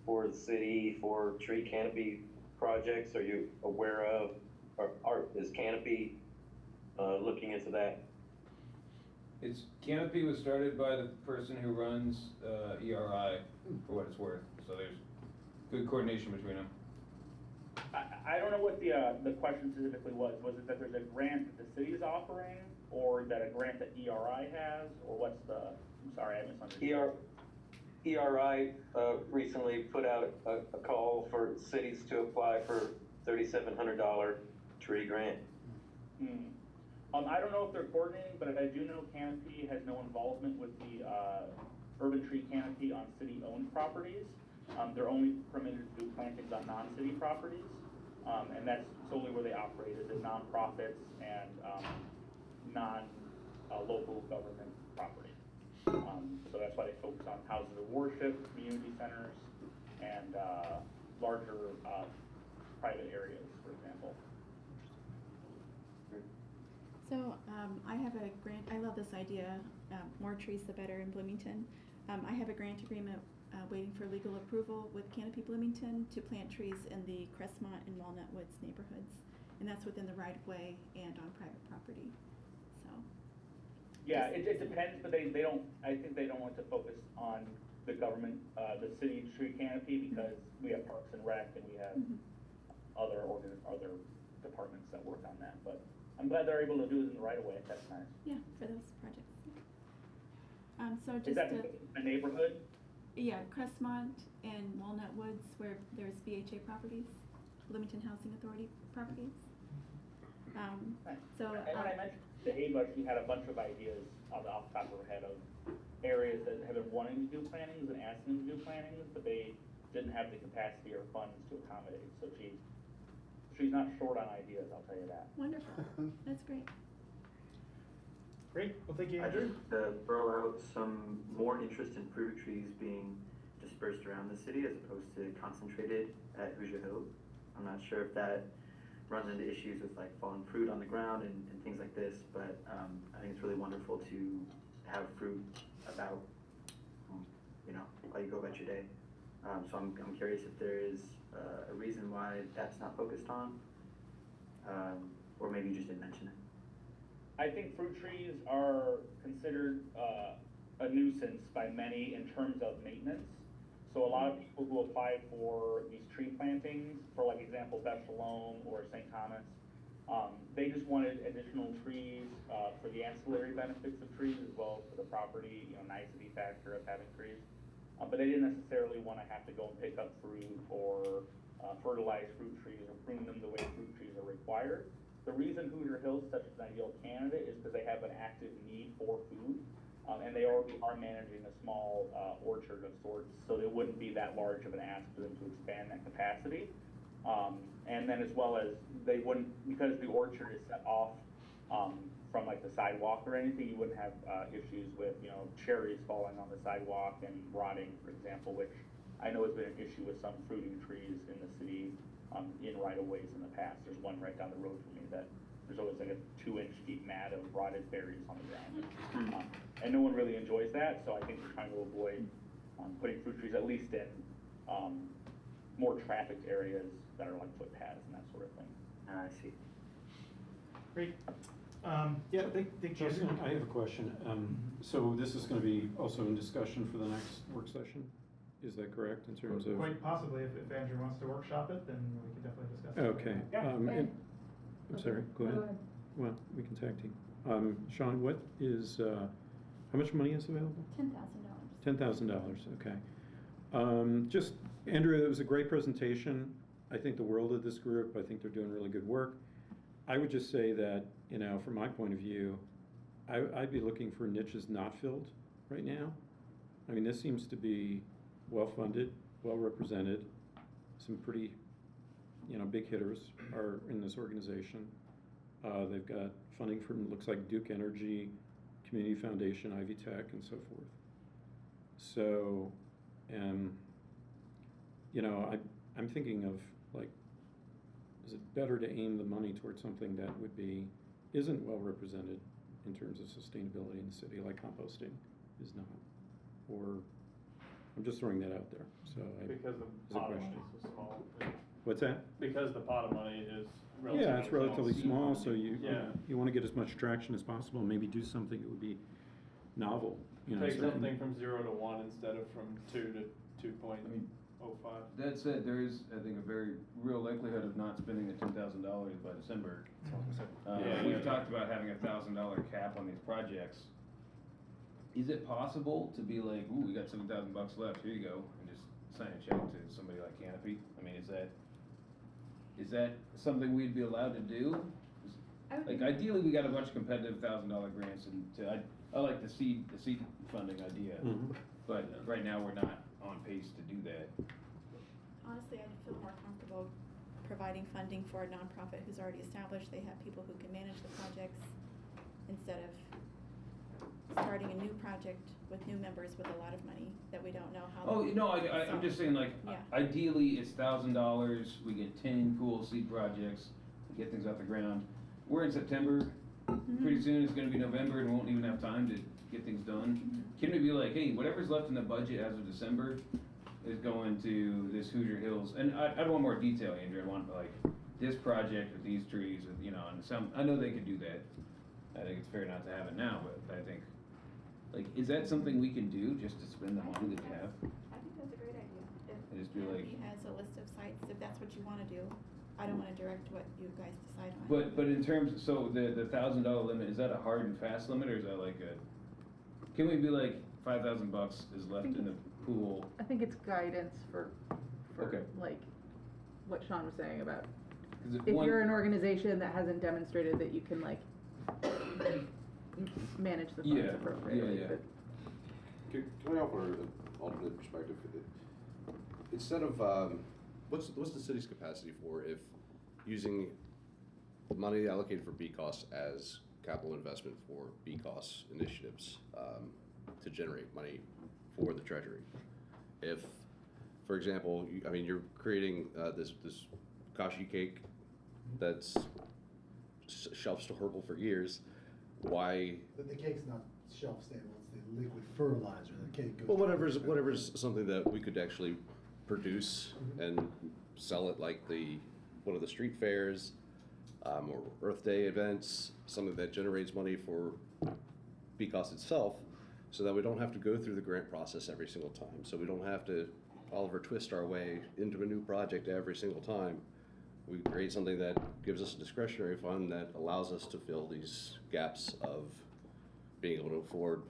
[SPEAKER 3] for the city for tree canopy projects? Are you aware of, or is Canopy looking into that?
[SPEAKER 4] Canopy was started by the person who runs, ERI, for what it's worth, so there's good coordination between them.
[SPEAKER 13] I don't know what the question specifically was. Was it that there's a grant that the city is offering, or that a grant that ERI has, or what's the, I'm sorry, I misunderstood.
[SPEAKER 3] ERI recently put out a call for cities to apply for $3,700 tree grant.
[SPEAKER 13] I don't know if they're coordinating, but I do know Canopy has no involvement with the urban tree canopy on city-owned properties. They're only permitted to do plantings on non-city properties, and that's solely where they operate, is in nonprofits and non-local government property. So that's why they focus on houses of worship, community centers, and larger private areas, for example.
[SPEAKER 7] So, I have a grant, I love this idea, more trees the better in Bloomington. I have a grant agreement, waiting for legal approval with Canopy Bloomington to plant trees in the Crestmont and Walnut Woods neighborhoods. And that's within the right of way and on private property, so.
[SPEAKER 13] Yeah, it depends, but they don't, I think they don't want to focus on the government, the city tree canopy, because we have Parks and Rec and we have other departments that work on that, but I'm glad they're able to do it in the right of way. That's nice.
[SPEAKER 7] Yeah, for those projects. So just
[SPEAKER 13] Is that
[SPEAKER 7] to,
[SPEAKER 13] a neighborhood?
[SPEAKER 7] yeah, Crestmont and Walnut Woods, where there's BHA properties, Bloomington Housing Authority properties. So.
[SPEAKER 13] And when I mentioned to Ava, she had a bunch of ideas off the top of her head of areas that have been wanting to do plantings and asking them to do plantings, but they didn't have the capacity or funds to accommodate. So she's not short on ideas, I'll tell you that.
[SPEAKER 7] Wonderful, that's great.
[SPEAKER 1] Great, well, thank you,
[SPEAKER 8] I
[SPEAKER 1] Andrew.
[SPEAKER 8] just throw out some more interest in fruit trees being dispersed around the city as opposed to concentrated at Hoosier Hills. I'm not sure if that runs into issues with like falling fruit on the ground and things like this, but I think it's really wonderful to have fruit about, you know, while you go about your day. So I'm curious if there is a reason why that's not focused on, or maybe you just didn't mention it.
[SPEAKER 13] I think fruit trees are considered a nuisance by many in terms of maintenance. So a lot of people who apply for these tree plantings, for like example, Bechalome or St. Thomas, they just wanted additional trees for the ancillary benefits of trees as well as for the property, you know, nicety factor of having trees. But they didn't necessarily want to have to go and pick up fruit or fertilize fruit trees or prune them the way fruit trees are required. The reason Hoosier Hills is such an ideal candidate is because they have an active need for food, and they already are managing a small orchard of sorts, so it wouldn't be that large of an ask for them to expand that capacity. And then as well as they wouldn't, because the orchard is set off from like the sidewalk or anything, you wouldn't have issues with, you know, cherries falling on the sidewalk and rotting, for example, which I know has been an issue with some fruiting trees in the city in right-of-ways in the past. There's one right down the road from me that there's always like a 2-inch deep mat of rotted berries on the ground. And no one really enjoys that, so I think we're trying to avoid putting fruit trees at least in more trafficked areas that are like footpaths and that sort of thing.
[SPEAKER 8] I see.
[SPEAKER 1] Great. Yeah, thank you.
[SPEAKER 12] Justin, I have a question. So this is gonna be also in discussion for the next work session? Is that correct, in terms of?
[SPEAKER 1] Quite possibly, if Andrew wants to workshop it, then we can definitely discuss it.
[SPEAKER 12] Okay.
[SPEAKER 1] Yeah.
[SPEAKER 12] I'm sorry, go ahead. Well, we can tag team. Sean, what is, how much money is available?
[SPEAKER 7] $10,000.
[SPEAKER 12] $10,000, okay. Just, Andrew, it was a great presentation. I think the world of this group. I think they're doing really good work. I would just say that, you know, from my point of view, I'd be looking for niches not filled right now. I mean, this seems to be well-funded, well-represented. Some pretty, you know, big hitters are in this organization. They've got funding from, looks like Duke Energy, Community Foundation, Ivy Tech, and so forth. So, you know, I'm thinking of, like, is it better to aim the money towards something that isn't well-represented in terms of sustainability in the city, like composting is not? Or, I'm just throwing that out there, so
[SPEAKER 2] Because the
[SPEAKER 12] it's a
[SPEAKER 2] pot of
[SPEAKER 12] question.
[SPEAKER 2] money is so small.
[SPEAKER 12] What's that?
[SPEAKER 2] Because the pot of money is relatively
[SPEAKER 12] Yeah, it's relatively small, so
[SPEAKER 2] Yeah.
[SPEAKER 12] you want to get as much traction as possible, maybe do something that would be novel, you know.
[SPEAKER 2] Take
[SPEAKER 12] certain-
[SPEAKER 2] something from 0 to 1 instead of from 2 to 2.05.
[SPEAKER 4] That said, there is, I think, a very real likelihood of not spending the $10,000 by December.
[SPEAKER 2] Yeah.
[SPEAKER 4] We've talked about having a $1,000 cap on these projects. Is it possible to be like, ooh, we got $7,000 left, here you go, and just sign a check to somebody like Canopy? I mean, is that something we'd be allowed to do? Like, ideally, we got a bunch of competitive $1,000 grants, and I like the seed funding idea, but right now, we're not on pace to do that.
[SPEAKER 7] Honestly, I'd feel more comfortable providing funding for a nonprofit who's already established. They have people who can manage the projects instead of starting a new project with new members with a lot of money that we don't know how.
[SPEAKER 4] Oh, no, I'm just saying, like,
[SPEAKER 7] Yeah.
[SPEAKER 4] ideally, it's $1,000, we get 10 cool seed projects, get things off the ground. We're in September, pretty soon it's gonna be November, and we won't even have time to get things done. Can we be like, hey, whatever's left in the budget as of December is going to this Hoosier Hills, and I'd want more detail, Andrew, I want, like, this project with these trees, with, you know, and some, I know they could do that. I think it's fair not to have it now, but I think, like, is that something we can do, just to spend the money that we have?
[SPEAKER 7] I think that's a great idea.
[SPEAKER 4] And just be
[SPEAKER 7] If
[SPEAKER 4] like-
[SPEAKER 7] he has a list of sites, if that's what you wanna do, I don't wanna direct what you guys decide on.
[SPEAKER 4] But in terms, so the $1,000 limit, is that a hard and fast limit, or is that like can we be like, $5,000 is left in the pool?
[SPEAKER 9] I think it's guidance for
[SPEAKER 4] Okay.
[SPEAKER 9] like, what Sean was saying about,
[SPEAKER 4] 'Cause
[SPEAKER 9] if you're an organization that hasn't demonstrated that you can, like, manage the funds
[SPEAKER 4] Yeah,
[SPEAKER 9] appropriately,
[SPEAKER 4] yeah.
[SPEAKER 9] but
[SPEAKER 5] Can I offer an alternate perspective? Instead of, what's the city's capacity for if using money allocated for BCOS as capital investment for BCOS initiatives to generate money for the treasury? If, for example, you're creating this kashi cake that's shelf storable for years, why?
[SPEAKER 10] The cake's not shelf stable, it's the liquid fertilizer, the cake goes.
[SPEAKER 5] Well, whatever's something that we could actually produce and sell at like one of the street fairs, or Earth Day events, something that generates money for BCOS itself, so that we don't have to go through the grant process every single time. So we don't have to Oliver Twist our way into a new project every single time. We create something that gives us a discretionary fund that allows us to fill these gaps of being able to afford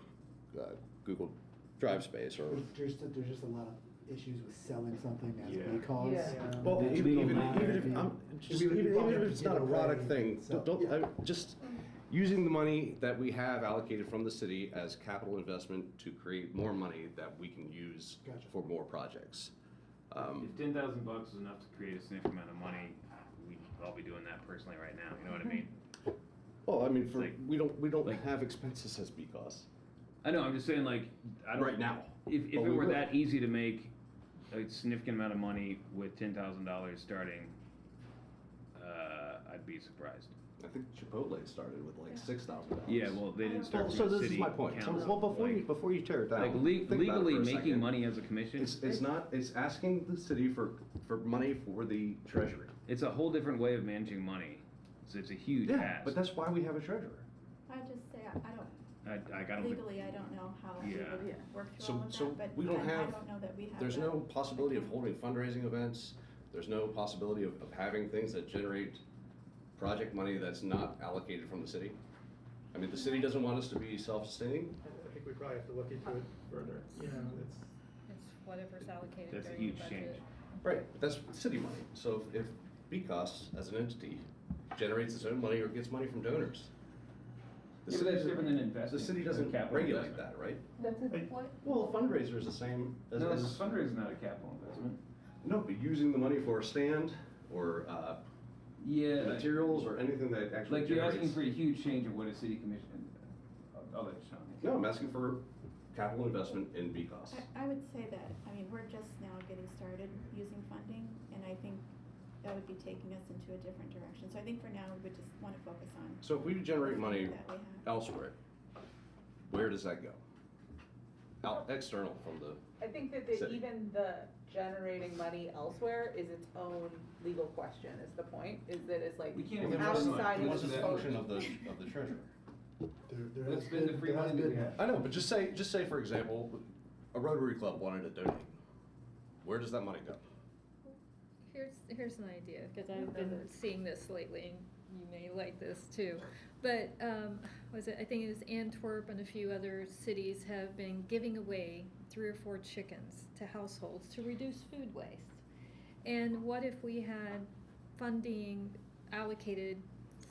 [SPEAKER 5] Google Drive space or.
[SPEAKER 10] There's just a lot of issues with selling something as
[SPEAKER 12] Yeah.
[SPEAKER 10] because.
[SPEAKER 9] Yeah.
[SPEAKER 5] Well,
[SPEAKER 12] It's
[SPEAKER 5] even,
[SPEAKER 12] legal
[SPEAKER 5] even,
[SPEAKER 12] matter.
[SPEAKER 5] even if, I'm, just,
[SPEAKER 10] We would
[SPEAKER 5] even
[SPEAKER 10] probably
[SPEAKER 5] if
[SPEAKER 10] have to
[SPEAKER 5] it's
[SPEAKER 10] give
[SPEAKER 5] not a
[SPEAKER 10] away,
[SPEAKER 5] product thing,
[SPEAKER 10] so,
[SPEAKER 5] don't,
[SPEAKER 10] yeah.
[SPEAKER 5] just using the money that we have allocated from the city as capital investment to create more money that we can use
[SPEAKER 10] Gotcha.
[SPEAKER 5] for more projects.
[SPEAKER 4] If $10,000 is enough to create a significant amount of money, we'd all be doing that personally right now, you know what I mean?
[SPEAKER 5] Well, I mean, for,
[SPEAKER 4] Like-
[SPEAKER 5] we don't
[SPEAKER 4] like-
[SPEAKER 5] have expenses as BCOS.
[SPEAKER 4] I know, I'm just saying, like, I don't.
[SPEAKER 5] Right now.
[SPEAKER 4] If
[SPEAKER 5] But
[SPEAKER 4] it
[SPEAKER 5] we
[SPEAKER 4] were
[SPEAKER 5] will.
[SPEAKER 4] that easy to make a significant amount of money with $10,000 starting, I'd be surprised.
[SPEAKER 5] I think Chipotle started with like $6,000.
[SPEAKER 4] Yeah, well, they didn't start
[SPEAKER 5] So
[SPEAKER 4] with
[SPEAKER 5] this is
[SPEAKER 4] city
[SPEAKER 5] my point. So,
[SPEAKER 4] council.
[SPEAKER 5] well, before you tear it down,
[SPEAKER 4] Like,
[SPEAKER 5] think about it
[SPEAKER 4] legally
[SPEAKER 5] for a
[SPEAKER 4] making
[SPEAKER 5] second.
[SPEAKER 4] money as a commission,
[SPEAKER 5] It's not, it's asking the city for money for the treasury.
[SPEAKER 4] it's a whole different way of managing money. So it's a huge
[SPEAKER 5] Yeah,
[SPEAKER 4] ask.
[SPEAKER 5] but that's why we have a treasurer.
[SPEAKER 7] I just say, I don't,
[SPEAKER 4] I don't.
[SPEAKER 7] legally, I don't know how we
[SPEAKER 4] Yeah.
[SPEAKER 7] would work through
[SPEAKER 5] So-
[SPEAKER 7] all of
[SPEAKER 5] so
[SPEAKER 7] that, but
[SPEAKER 5] we don't
[SPEAKER 7] I
[SPEAKER 5] have-
[SPEAKER 7] don't know that we have.
[SPEAKER 5] There's
[SPEAKER 7] the-
[SPEAKER 5] no possibility of
[SPEAKER 7] the-
[SPEAKER 5] holding fundraising events. There's no possibility of having things that generate project money that's not allocated from the city. I mean, the city doesn't want us to be self-sustaining.
[SPEAKER 1] I think we probably have to look into it further, you know,
[SPEAKER 11] It's whatever's allocated
[SPEAKER 4] That's a
[SPEAKER 11] during the
[SPEAKER 4] huge
[SPEAKER 11] budget.
[SPEAKER 4] change.
[SPEAKER 5] Right, but that's city money. So if BCOS as an entity generates its own money or gets money from donors. the
[SPEAKER 4] Yeah, but
[SPEAKER 5] city
[SPEAKER 4] that's
[SPEAKER 5] doesn't-
[SPEAKER 4] different than investing.
[SPEAKER 5] The city
[SPEAKER 4] or
[SPEAKER 5] doesn't
[SPEAKER 4] capital
[SPEAKER 5] regulate
[SPEAKER 4] investment.
[SPEAKER 5] that, right?
[SPEAKER 9] That's a,
[SPEAKER 11] What?
[SPEAKER 5] Well, a fundraiser is the same as.
[SPEAKER 4] No,
[SPEAKER 5] as-
[SPEAKER 4] fundraising is not a capital investment.
[SPEAKER 5] No, but using the money for a stand or
[SPEAKER 4] Yeah.
[SPEAKER 5] materials or anything that actually
[SPEAKER 4] Like, you're
[SPEAKER 5] generates.
[SPEAKER 4] asking for a huge change of what a city commission, I'll let Sean. answer.
[SPEAKER 5] No, I'm asking for capital investment in BCOS.
[SPEAKER 7] I would say that, I mean, we're just now getting started using funding, and I think that would be taking us into a different direction. So I think for now, we would just wanna focus on.
[SPEAKER 5] So if we generate money
[SPEAKER 7] that we have.
[SPEAKER 5] elsewhere, where does that go? Out, external from the,
[SPEAKER 9] I think that
[SPEAKER 5] City.
[SPEAKER 9] even the generating money elsewhere is its own legal question, is the point, is that it's like
[SPEAKER 4] We can't
[SPEAKER 5] Well,
[SPEAKER 4] even
[SPEAKER 5] then
[SPEAKER 9] outside of
[SPEAKER 5] what's
[SPEAKER 9] the
[SPEAKER 5] the
[SPEAKER 9] scope.
[SPEAKER 5] function of the treasurer?
[SPEAKER 10] There
[SPEAKER 4] Let's
[SPEAKER 10] has
[SPEAKER 4] spend the
[SPEAKER 10] been-
[SPEAKER 4] free
[SPEAKER 10] there has
[SPEAKER 4] money that we
[SPEAKER 10] been-
[SPEAKER 4] have.
[SPEAKER 5] I know, but just say for example, a Rotary Club wanted to donate. Where does that money go?
[SPEAKER 11] Here's an idea, because I've been seeing this lately, and you may like this too. But, I think it was Antwerp and a few other cities have been giving away 3 or 4 chickens to households to reduce food waste. And what if we had funding allocated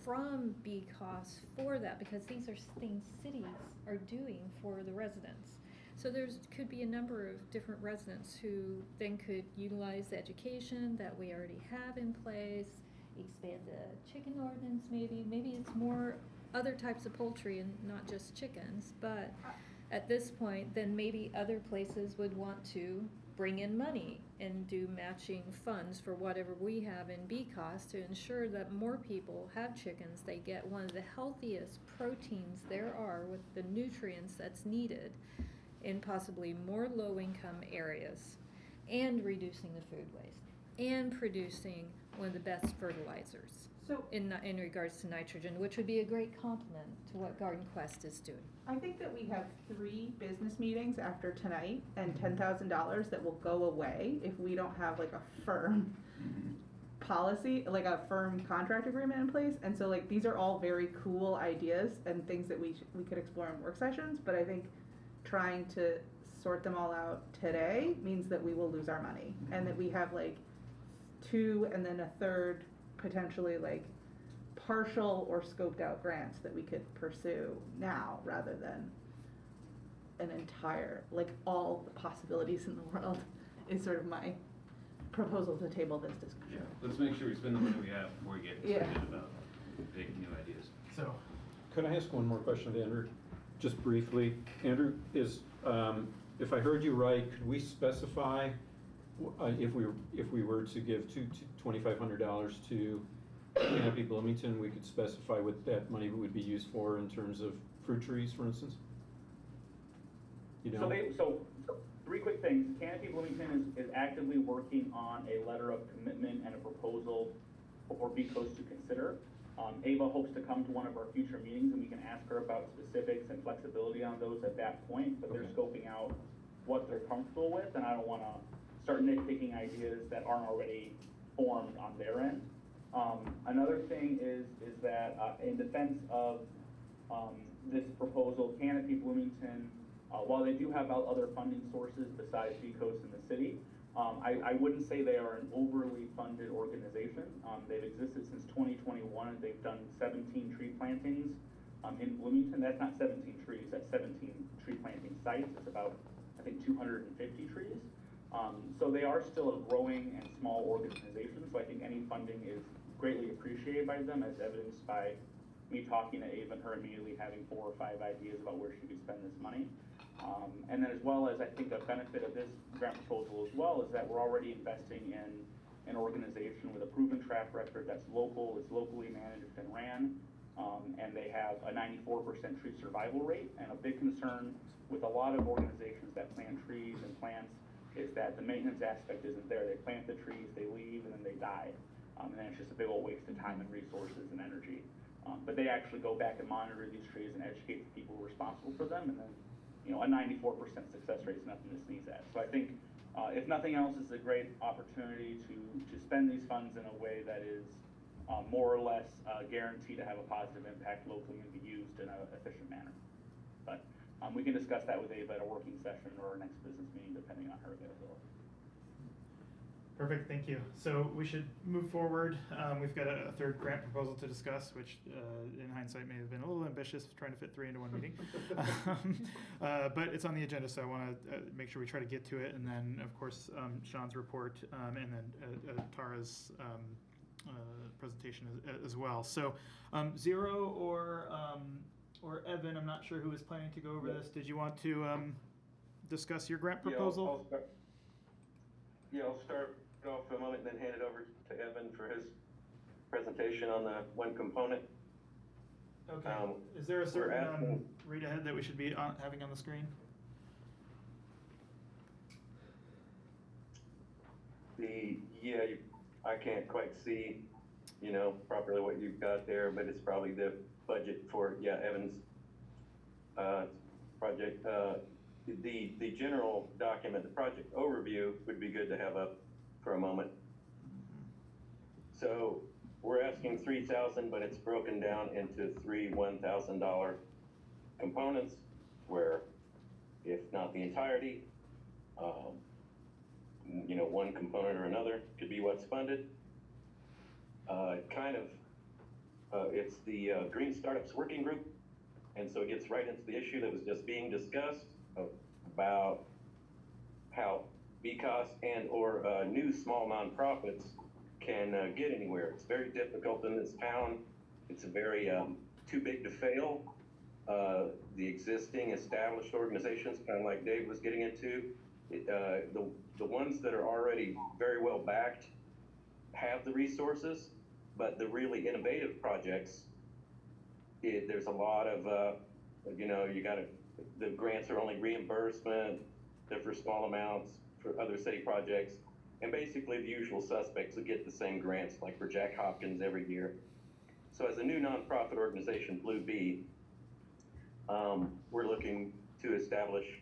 [SPEAKER 11] from BCOS for that, because these are things cities are doing for the residents. So could be a number of different residents who then could utilize the education that we already have in place, expand the chicken ordinance maybe it's more other types of poultry and not just chickens, but at this point, then maybe other places would want to bring in money and do matching funds for whatever we have in BCOS to ensure that more people have chickens. They get one of the healthiest proteins there are with the nutrients that's needed in possibly more low-income areas, and reducing the food waste, and producing one of the best fertilizers
[SPEAKER 9] So
[SPEAKER 11] in regards to nitrogen, which would be a great complement to what Garden Quest is doing.
[SPEAKER 9] I think that we have 3 business meetings after tonight and $10,000 that will go away if we don't have like a firm policy, like a firm contract agreement in place. And so like, these are all very cool ideas and things that we could explore in work sessions, but I think trying to sort them all out today means that we will lose our money, and that we have like 2 and then a third potentially like partial or scoped out grants that we could pursue now rather than an entire, like all the possibilities in the world is sort of my proposal to table this
[SPEAKER 4] Yeah,
[SPEAKER 9] discussion.
[SPEAKER 4] let's make sure we spend the money we have before we get
[SPEAKER 9] Yeah.
[SPEAKER 4] excited about big new ideas.
[SPEAKER 1] so.
[SPEAKER 12] Could I ask one more question of Andrew? Just briefly, Andrew, if I heard you right, could we specify, if we were to give $2,500 to Canopy Bloomington, we could specify what that money would be used for in terms of fruit trees, for instance? You know?
[SPEAKER 13] So 3 quick things. Canopy Bloomington is actively working on a letter of commitment and a proposal for BCOS to consider. Ava hopes to come to one of our future meetings, and we can ask her about specifics and flexibility on those at that point, but they're
[SPEAKER 12] Okay.
[SPEAKER 13] scoping out what they're comfortable with, and I don't wanna start nitpicking ideas that aren't already formed on their end. Another thing is that, in defense of, this proposal, Canopy Bloomington, While they do have other funding sources besides BCOS in the city, I wouldn't say they are an overly funded organization. They've existed since 2021, and they've done 17 tree plantings in Bloomington. That's not 17 trees, that's 17 tree planting sites. It's about, I think, 250 trees. So they are still a growing and small organization, so I think any funding is greatly appreciated by them, as evidenced by me talking to Ava and her immediately having 4 or 5 ideas about where she could spend this money. And then as well as I think a benefit of this grant proposal as well is that we're already investing in an organization with a proven track record that's local, it's locally managed and ran, and they have a 94% tree survival rate. And a big concern with a lot of organizations that plant trees and plants is that the maintenance aspect isn't there. They plant the trees, they leave, and then they die. And then it's just a big old waste of time and resources and energy. But they actually go back and monitor these trees and educate the people responsible for them, and then, you know, a 94% success rate is nothing to sneeze at. So I think, if nothing else, it's a great opportunity to spend these funds in a way that is more or less guaranteed to have a positive impact locally and be used in an efficient manner. But we can discuss that with Ava at a working session or our next business meeting, depending on her availability.
[SPEAKER 1] Perfect, thank you. So we should move forward. We've got a third grant proposal to discuss, which in hindsight may have been a little ambitious, trying to fit 3 into 1 meeting. But it's on the agenda, so I want to make sure we try to get to it. And then, of course, Sean's report, and then Tara's presentation as well. So Zero or Evan, I'm not sure who is planning to go over this. Did you want to discuss your grant proposal?
[SPEAKER 3] I'll start off for a moment and then hand it over to Evan for his presentation on the one component.
[SPEAKER 1] Okay. Is there a certain read ahead that we should be having on the screen?
[SPEAKER 3] I can't quite see, properly what you've got there, but it's probably the budget for, Evan's project. The general document, the project overview, would be good to have up for a moment. So we're asking $3,000, but it's broken down into 3 $1,000 components, where, if not the entirety, one component or another could be what's funded. It's the Green Startups Working Group, and so it gets right into the issue that was just being discussed about how BCOS and or new small nonprofits can get anywhere. It's very difficult in this town. It's a very too big to fail. The existing established organizations, kind of like Dave was getting into, the ones that are already very well backed have the resources, but the really innovative projects, there's a lot of, the grants are only reimbursement, they're for small amounts for other city projects, and basically the usual suspects will get the same grants, like for Jack Hopkins every year. So as a new nonprofit organization, Blue Bee, we're looking to establish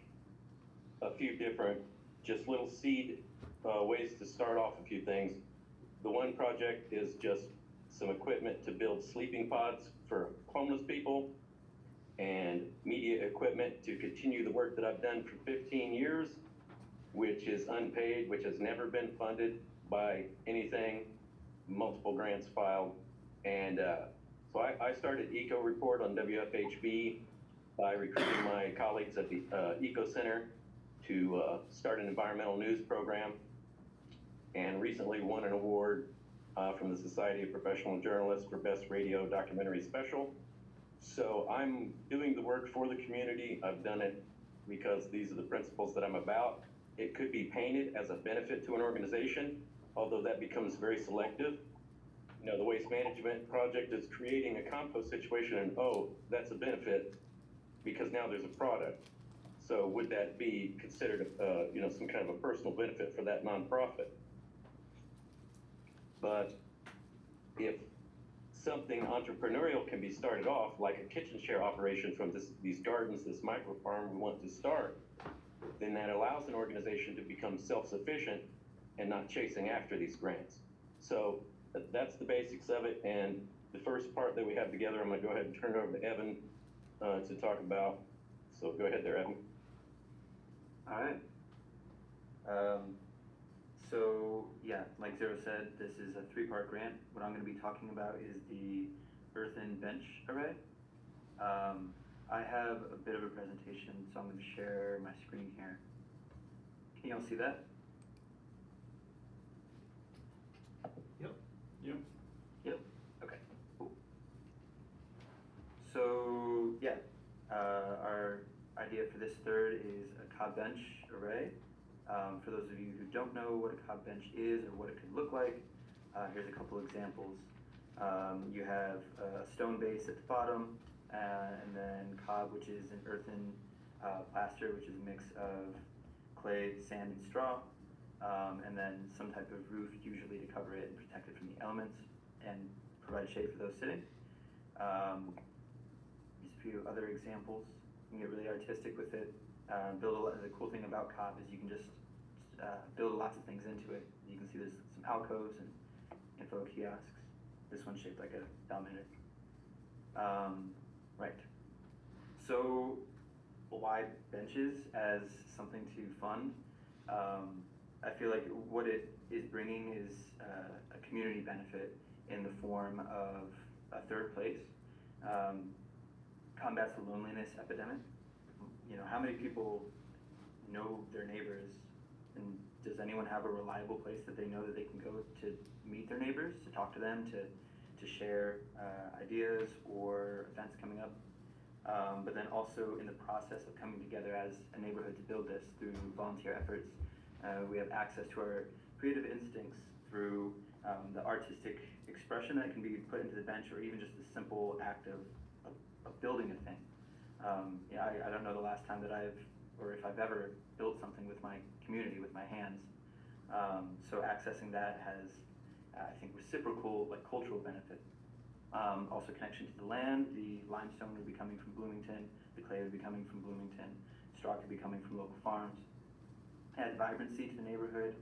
[SPEAKER 3] a few different, just little seed ways to start off a few things. The one project is just some equipment to build sleeping pods for homeless people, and media equipment to continue the work that I've done for 15 years, which is unpaid, which has never been funded by anything, multiple grants filed. And so I started Eco Report on WFHB by recruiting my colleagues at the Eco Center to start an environmental news program, and recently won an award from the Society of Professional Journalists for Best Radio Documentary Special. So I'm doing the work for the community. I've done it because these are the principles that I'm about. It could be painted as a benefit to an organization, although that becomes very selective. The Waste Management Project is creating a compost situation, and that's a benefit because now there's a product. So would that be considered, some kind of a personal benefit for that nonprofit? But if something entrepreneurial can be started off, like a kitchen share operation from these gardens, this micro farm we want to start, then that allows an organization to become self-sufficient and not chasing after these grants. So that's the basics of it. And the first part that we have together, I'm gonna go ahead and turn it over to Evan to talk about. So go ahead there, Evan.
[SPEAKER 8] Alright. So, yeah, like Zero said, this is a 3-part grant. What I'm gonna be talking about is the earthen bench array. I have a bit of a presentation, so I'm gonna share my screen here. Can y'all see that?
[SPEAKER 1] Yep.
[SPEAKER 2] Yep.
[SPEAKER 8] Yep, okay, cool. So, yeah, our idea for this third is a cob bench array. For those of you who don't know what a cob bench is or what it could look like, here's a couple examples. You have a stone base at the bottom, and then cob, which is an earthen plaster, which is a mix of clay, sand, and straw, and then some type of roof, usually to cover it and protect it from the elements and provide shade for those sitting. Just a few other examples. You can get really artistic with it. The cool thing about cob is you can just build lots of things into it. You can see there's some alcoves and info kiosks. This one's shaped like a dominator. Right. So why benches as something to fund? I feel like what it is bringing is a community benefit in the form of a third place. Combats the loneliness epidemic. You know, how many people know their neighbors, and does anyone have a reliable place that they know that they can go to meet their neighbors, to talk to them, to share ideas or events coming up? But then also in the process of coming together as a neighborhood to build this through volunteer efforts, we have access to our creative instincts through the artistic expression that can be put into the bench, or even just the simple act of building a thing. Yeah, I don't know the last time that or if I've ever built something with my community, with my hands. So accessing that has, I think, reciprocal, like, cultural benefit. Also connection to the land. The limestone would be coming from Bloomington, the clay would be coming from Bloomington, straw could be coming from local farms. Add vibrancy to the neighborhood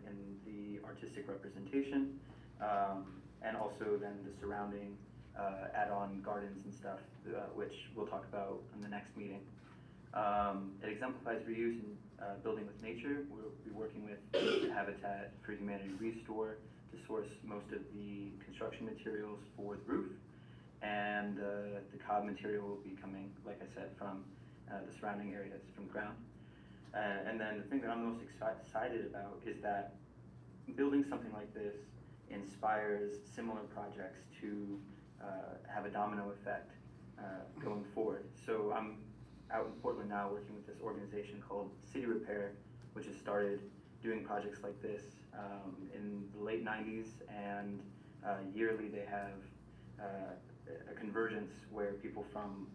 [SPEAKER 8] in the artistic representation, and also then the surrounding add-on gardens and stuff, which we'll talk about in the next meeting. It exemplifies reuse and building with nature. We'll be working with Habitat for Humanity Restore to source most of the construction materials for the roof, and the cob material will be coming, like I said, from the surrounding areas, from ground. And then the thing that I'm most excited about is that building something like this inspires similar projects to have a domino effect going forward. So I'm out in Portland now working with this organization called City Repair, which has started doing projects like this in the late 90s, and yearly they have a convergence where people from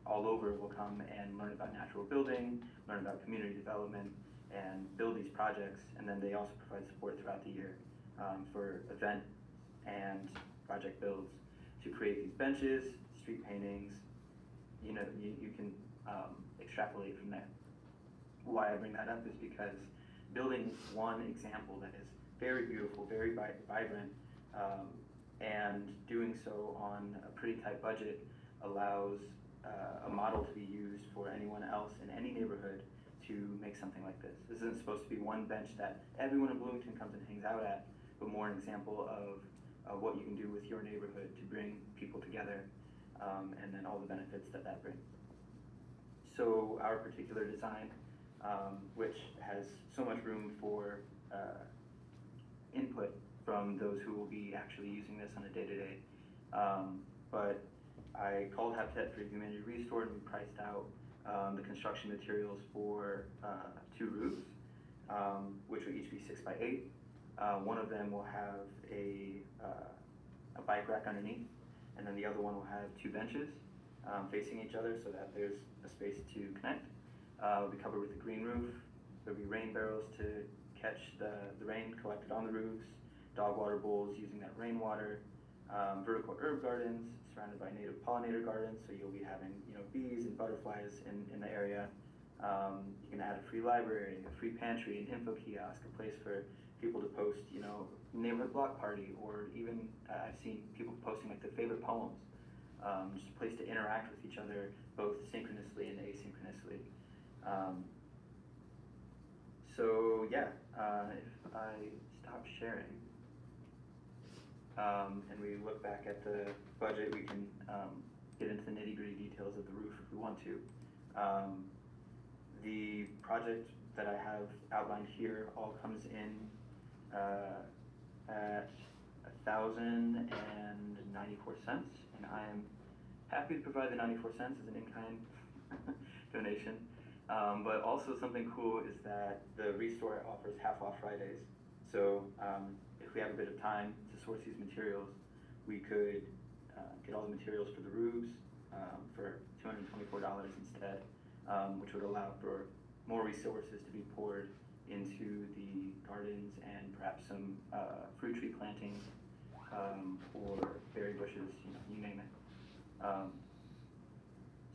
[SPEAKER 8] all over will come and learn about natural building, learn about community development, and build these projects. And then they also provide support throughout the year for event and project builds to create these benches, street paintings. You know, you can extrapolate from there. Why I bring that up is because building one example that is very beautiful, very vibrant, and doing so on a pretty tight budget allows a model to be used for anyone else in any neighborhood to make something like this. This isn't supposed to be one bench that everyone in Bloomington comes and hangs out at, but more an example of what you can do with your neighborhood to bring people together, and then all the benefits that that brings. So our particular design, which has so much room for input from those who will be actually using this on a day-to-day, but I called Habitat for Humanity Restore, and we priced out the construction materials for 2 roofs, which will each be 6 by 8. One of them will have a bike rack underneath, and then the other one will have 2 benches facing each other so that there's a space to connect. It'll be covered with a green roof. There'll be rain barrels to catch the rain collected on the roofs, dog water bowls using that rainwater, vertical herb gardens surrounded by native pollinator gardens, so you'll be having, you know, bees and butterflies in the area. You can add a free library, a free pantry, an info kiosk, a place for people to post, you know, neighborhood block party, or even I've seen people posting like their favorite poems. Just a place to interact with each other, both synchronously and asynchronously. So yeah, if I stop sharing, and we look back at the budget, we can get into the nitty-gritty details of the roof if we want to. The project that I have outlined here all comes in at $1,094, and I am happy to provide the 94 cents as an in-kind donation. But also something cool is that the Restore offers half-off Fridays. So if we have a bit of time to source these materials, we could get all the materials for the roofs for $224 instead, which would allow for more resources to be poured into the gardens and perhaps some fruit tree plantings or berry bushes, you name it.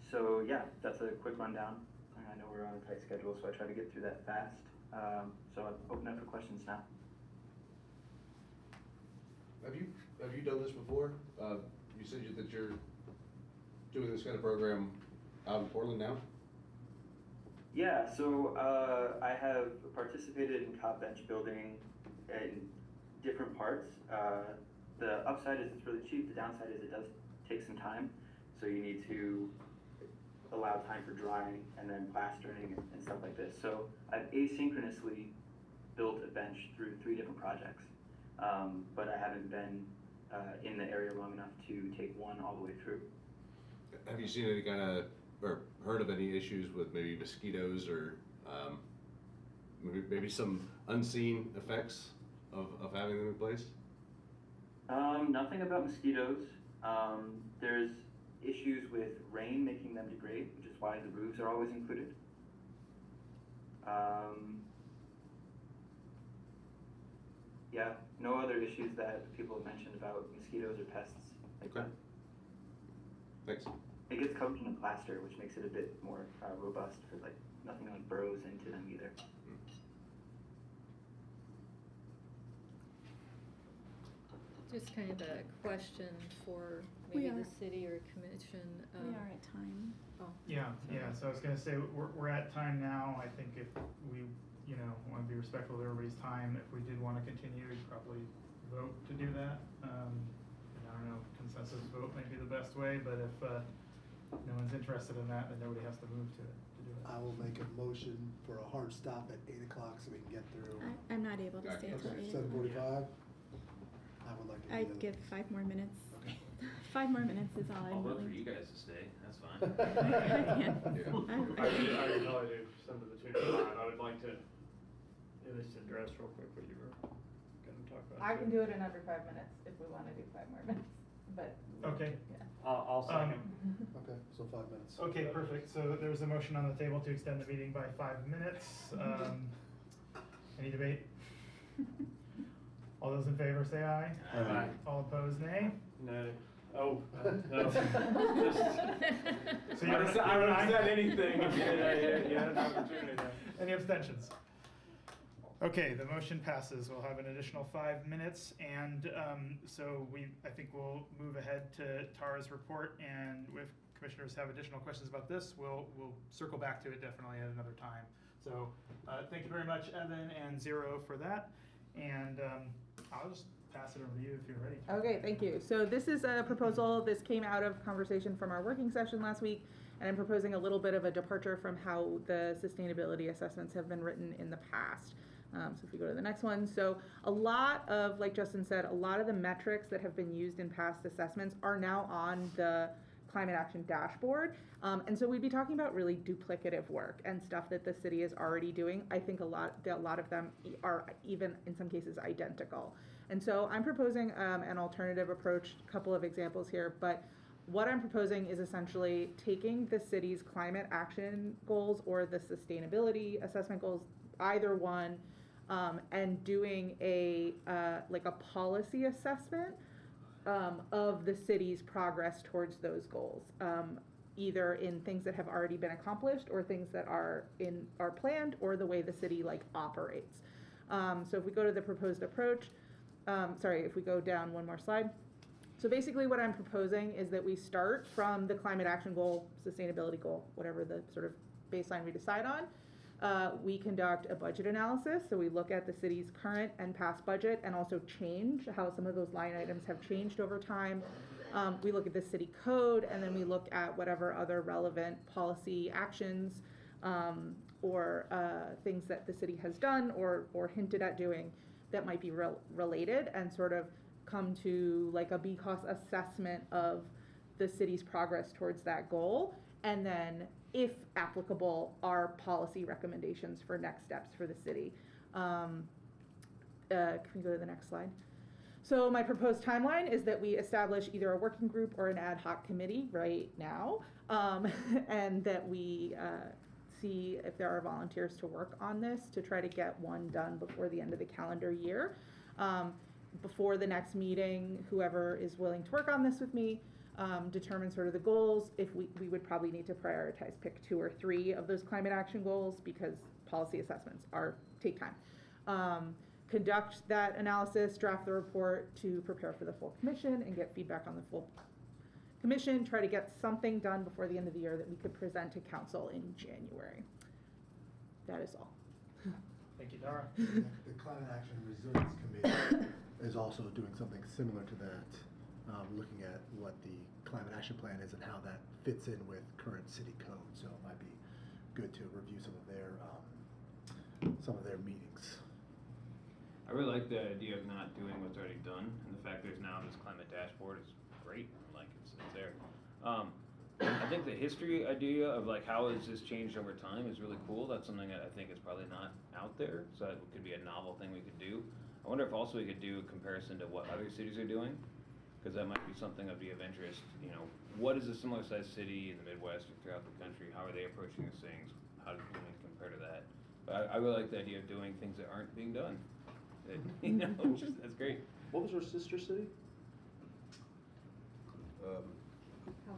[SPEAKER 8] So yeah, that's a quick rundown. I know we're on a tight schedule, so I try to get through that fast. So I'll open up for questions now.
[SPEAKER 5] Have you done this before? You said that you're doing this kind of program out in Portland now?
[SPEAKER 8] Yeah, so I have participated in cop bench building in different parts. The upside is it's really cheap. The downside is it does take some time. So you need to allow time for drying and then plastering and stuff like this. So I've asynchronously built a bench through 3 different projects, but I haven't been in the area long enough to take one all the way through.
[SPEAKER 5] Have you seen any kind of, or heard of any issues with maybe mosquitoes or maybe some unseen effects of having them in place?
[SPEAKER 8] Nothing about mosquitoes. There's issues with rain making them degrade, which is why the roofs are always included. Yeah, no other issues that people have mentioned about mosquitoes or pests like that.
[SPEAKER 5] Thanks.
[SPEAKER 8] It gets covered in a plaster, which makes it a bit more robust for nothing burrows into them either.
[SPEAKER 11] Just kind of a question for
[SPEAKER 7] We
[SPEAKER 11] maybe the
[SPEAKER 7] are.
[SPEAKER 11] city or commission.
[SPEAKER 7] We are at time.
[SPEAKER 11] Oh.
[SPEAKER 1] Yeah, so I was gonna say, we're at time now. I think if we, wanna be respectful of everybody's time, if we did wanna continue, we'd probably vote to do that. I don't know, consensus vote may be the best way, but if, no one's interested in that, then nobody has to move to do it.
[SPEAKER 10] I will make a motion for a hard stop at 8 o'clock so we can get through.
[SPEAKER 7] I'm not able to stay until 8 o'clock.
[SPEAKER 10] 7:45. I would like to. do
[SPEAKER 7] I'd
[SPEAKER 10] that.
[SPEAKER 7] give 5 more minutes.
[SPEAKER 10] Okay.
[SPEAKER 7] 5 more minutes is all I'm
[SPEAKER 4] I'll vote for
[SPEAKER 7] willing.
[SPEAKER 4] you guys to stay, that's fine.
[SPEAKER 2] I can tell you some of the 2 to 5. I would like to at least address real quick what you were gonna talk about.
[SPEAKER 9] I can do it in under 5 minutes if we wanna do 5 more minutes, but.
[SPEAKER 1] Okay.
[SPEAKER 9] Yeah.
[SPEAKER 2] I'll second.
[SPEAKER 10] Okay, so 5 minutes.
[SPEAKER 1] Okay, perfect. So there's a motion on the table to extend the meeting by 5 minutes. Any debate? All those in favor say aye.
[SPEAKER 2] Aye.
[SPEAKER 1] All opposed, nay.
[SPEAKER 2] No. Oh, no.
[SPEAKER 1] So
[SPEAKER 2] I
[SPEAKER 1] you're-
[SPEAKER 2] haven't
[SPEAKER 1] you're an aye?
[SPEAKER 2] said anything. You had an opportunity.
[SPEAKER 1] Any abstentions? Okay, the motion passes. We'll have an additional 5 minutes, and so I think we'll move ahead to Tara's report, and if commissioners have additional questions about this, we'll circle back to it definitely at another time. So thank you very much, Evan and Zero, for that, and I'll just pass it over to you if you're ready.
[SPEAKER 9] Okay, thank you. So this is a proposal, this came out of conversation from our working session last week, and I'm proposing a little bit of a departure from how the sustainability assessments have been written in the past. So if we go to the next one, so a lot of, like Justin said, a lot of the metrics that have been used in past assessments are now on the climate action dashboard. And so we'd be talking about really duplicative work and stuff that the city is already doing. I think a lot of them are even in some cases identical. And so I'm proposing an alternative approach, a couple of examples here, but what I'm proposing is essentially taking the city's climate action goals or the sustainability assessment goals, either one, and doing a policy assessment of the city's progress towards those goals, either in things that have already been accomplished or things that are planned, or the way the city operates. So if we go to the proposed approach, if we go down one more slide. So basically what I'm proposing is that we start from the climate action goal, sustainability goal, whatever the sort of baseline we decide on. We conduct a budget analysis, so we look at the city's current and past budget and also change how some of those line items have changed over time. We look at the city code, and then we look at whatever other relevant policy actions or things that the city has done or hinted at doing that might be related, and sort of come to like a BCOS assessment of the city's progress towards that goal, and then, if applicable, our policy recommendations for next steps for the city. Can we go to the next slide? So my proposed timeline is that we establish either a working group or an ad hoc committee right now, and that we see if there are volunteers to work on this to try to get one done before the end of the calendar year. Before the next meeting, whoever is willing to work on this with me, determine sort of the goals. If we would probably need to prioritize, pick 2 or 3 of those climate action goals, because policy assessments take time. Conduct that analysis, draft the report to prepare for the full commission and get feedback on the full commission, try to get something done before the end of the year that we could present to council in January. That is all.
[SPEAKER 1] Thank you, Dara.
[SPEAKER 10] The Climate Action Resilience Committee is also doing something similar to that, looking at what the climate action plan is and how that fits in with current city code. So it might be good to review some of their meetings.
[SPEAKER 4] I really like the idea of not doing what's already done, and the fact there's now this climate dashboard is great. Like it's there. I think the history idea of like how has this changed over time is really cool. That's something that I think is probably not out there, so it could be a novel thing we could do. I wonder if also we could do a comparison to what other cities are doing, because that might be something that'd be of interest. You know, what is a similar sized city in the Midwest or throughout the country? How are they approaching these things? How does Bloomington compare to that? But I really like the idea of doing things that aren't being done. You know, that's great.
[SPEAKER 5] What was our sister city?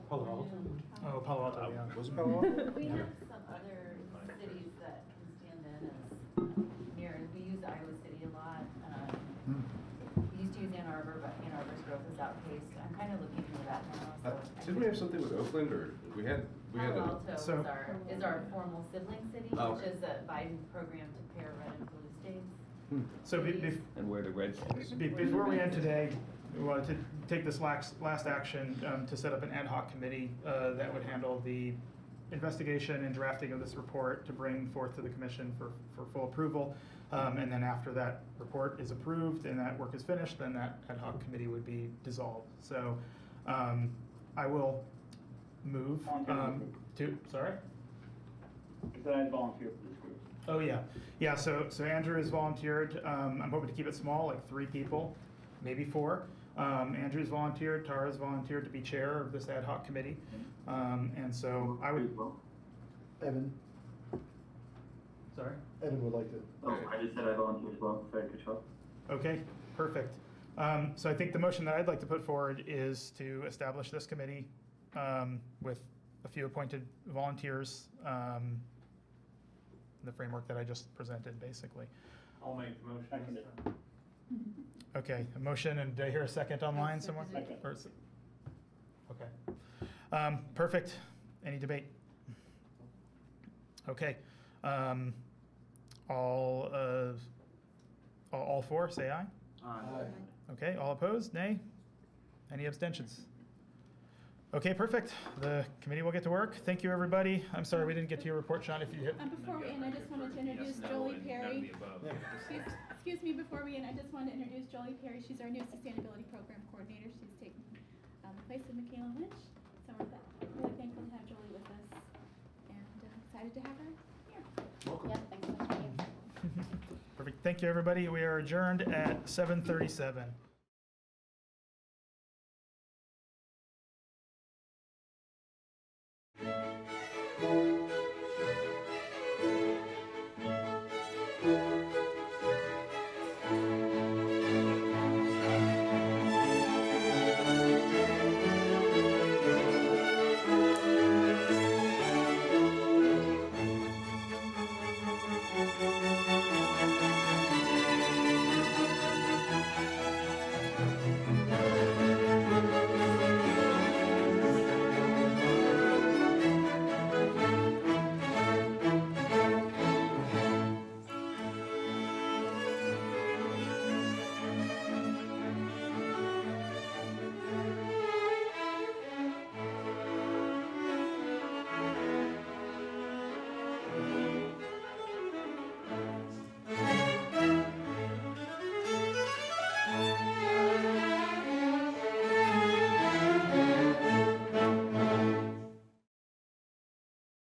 [SPEAKER 1] Palo Alto. Oh, Palo Alto, yeah.
[SPEAKER 5] Was it Palo Alto?
[SPEAKER 6] We have some other cities that can stand in as near, we use Iowa City a lot. We used to use Ann Arbor, but Ann Arbor's growth is outpaced. I'm kind of looking for that now, so.
[SPEAKER 5] Didn't we have something with Oakland, or we had
[SPEAKER 6] Palo Alto
[SPEAKER 1] So-
[SPEAKER 6] is our formal sibling city,
[SPEAKER 5] Oh,
[SPEAKER 6] which
[SPEAKER 5] okay.
[SPEAKER 6] is a Biden program to pair red and blue states.
[SPEAKER 1] So
[SPEAKER 4] And where the red states.
[SPEAKER 1] before we end today, we wanted to take this last action to set up an ad hoc committee that would handle the investigation and drafting of this report to bring forth to the commission for full approval. And then after that report is approved and that work is finished, then that ad hoc committee would be dissolved. So I will move to, sorry?
[SPEAKER 13] I said I'd volunteer for this group.
[SPEAKER 1] Oh, yeah. So Andrew has volunteered. I'm hoping to keep it small, like 3 people, maybe 4. Andrew's volunteered, Tara's volunteered to be chair of this ad hoc committee. And so I would,
[SPEAKER 10] Evan would like to.
[SPEAKER 8] Oh, I just said I volunteer as well, if I could help.
[SPEAKER 1] okay, perfect. So I think the motion that I'd like to put forward is to establish this committee with a few appointed volunteers, the framework that I just presented, basically.
[SPEAKER 2] I'll make the motion.
[SPEAKER 1] Okay, a motion, and did I hear a second online somewhere?
[SPEAKER 13] Second.
[SPEAKER 1] Or is it- Okay. Perfect. Any debate? Okay. All 4, say aye. Okay, all opposed, nay? Any abstentions? Okay, perfect. The committee will get to work. Thank you, everybody. I'm sorry we didn't get to your report, Sean, if you hit.
[SPEAKER 7] Before we end, I just wanted to introduce
[SPEAKER 4] Yes, no,
[SPEAKER 7] Jolie
[SPEAKER 4] and none of
[SPEAKER 7] Perry.
[SPEAKER 4] the above.
[SPEAKER 7] Excuse me, before we end, I just wanted to introduce Jolie Perry. She's our new Sustainability Program Coordinator. She's taking the place of Michaela Lynch. So we're really thankful to have Jolie with us and excited to have her here.
[SPEAKER 5] Welcome.
[SPEAKER 6] Yep, thanks so much.
[SPEAKER 1] Perfect. Thank you, everybody. We are adjourned at 7:37.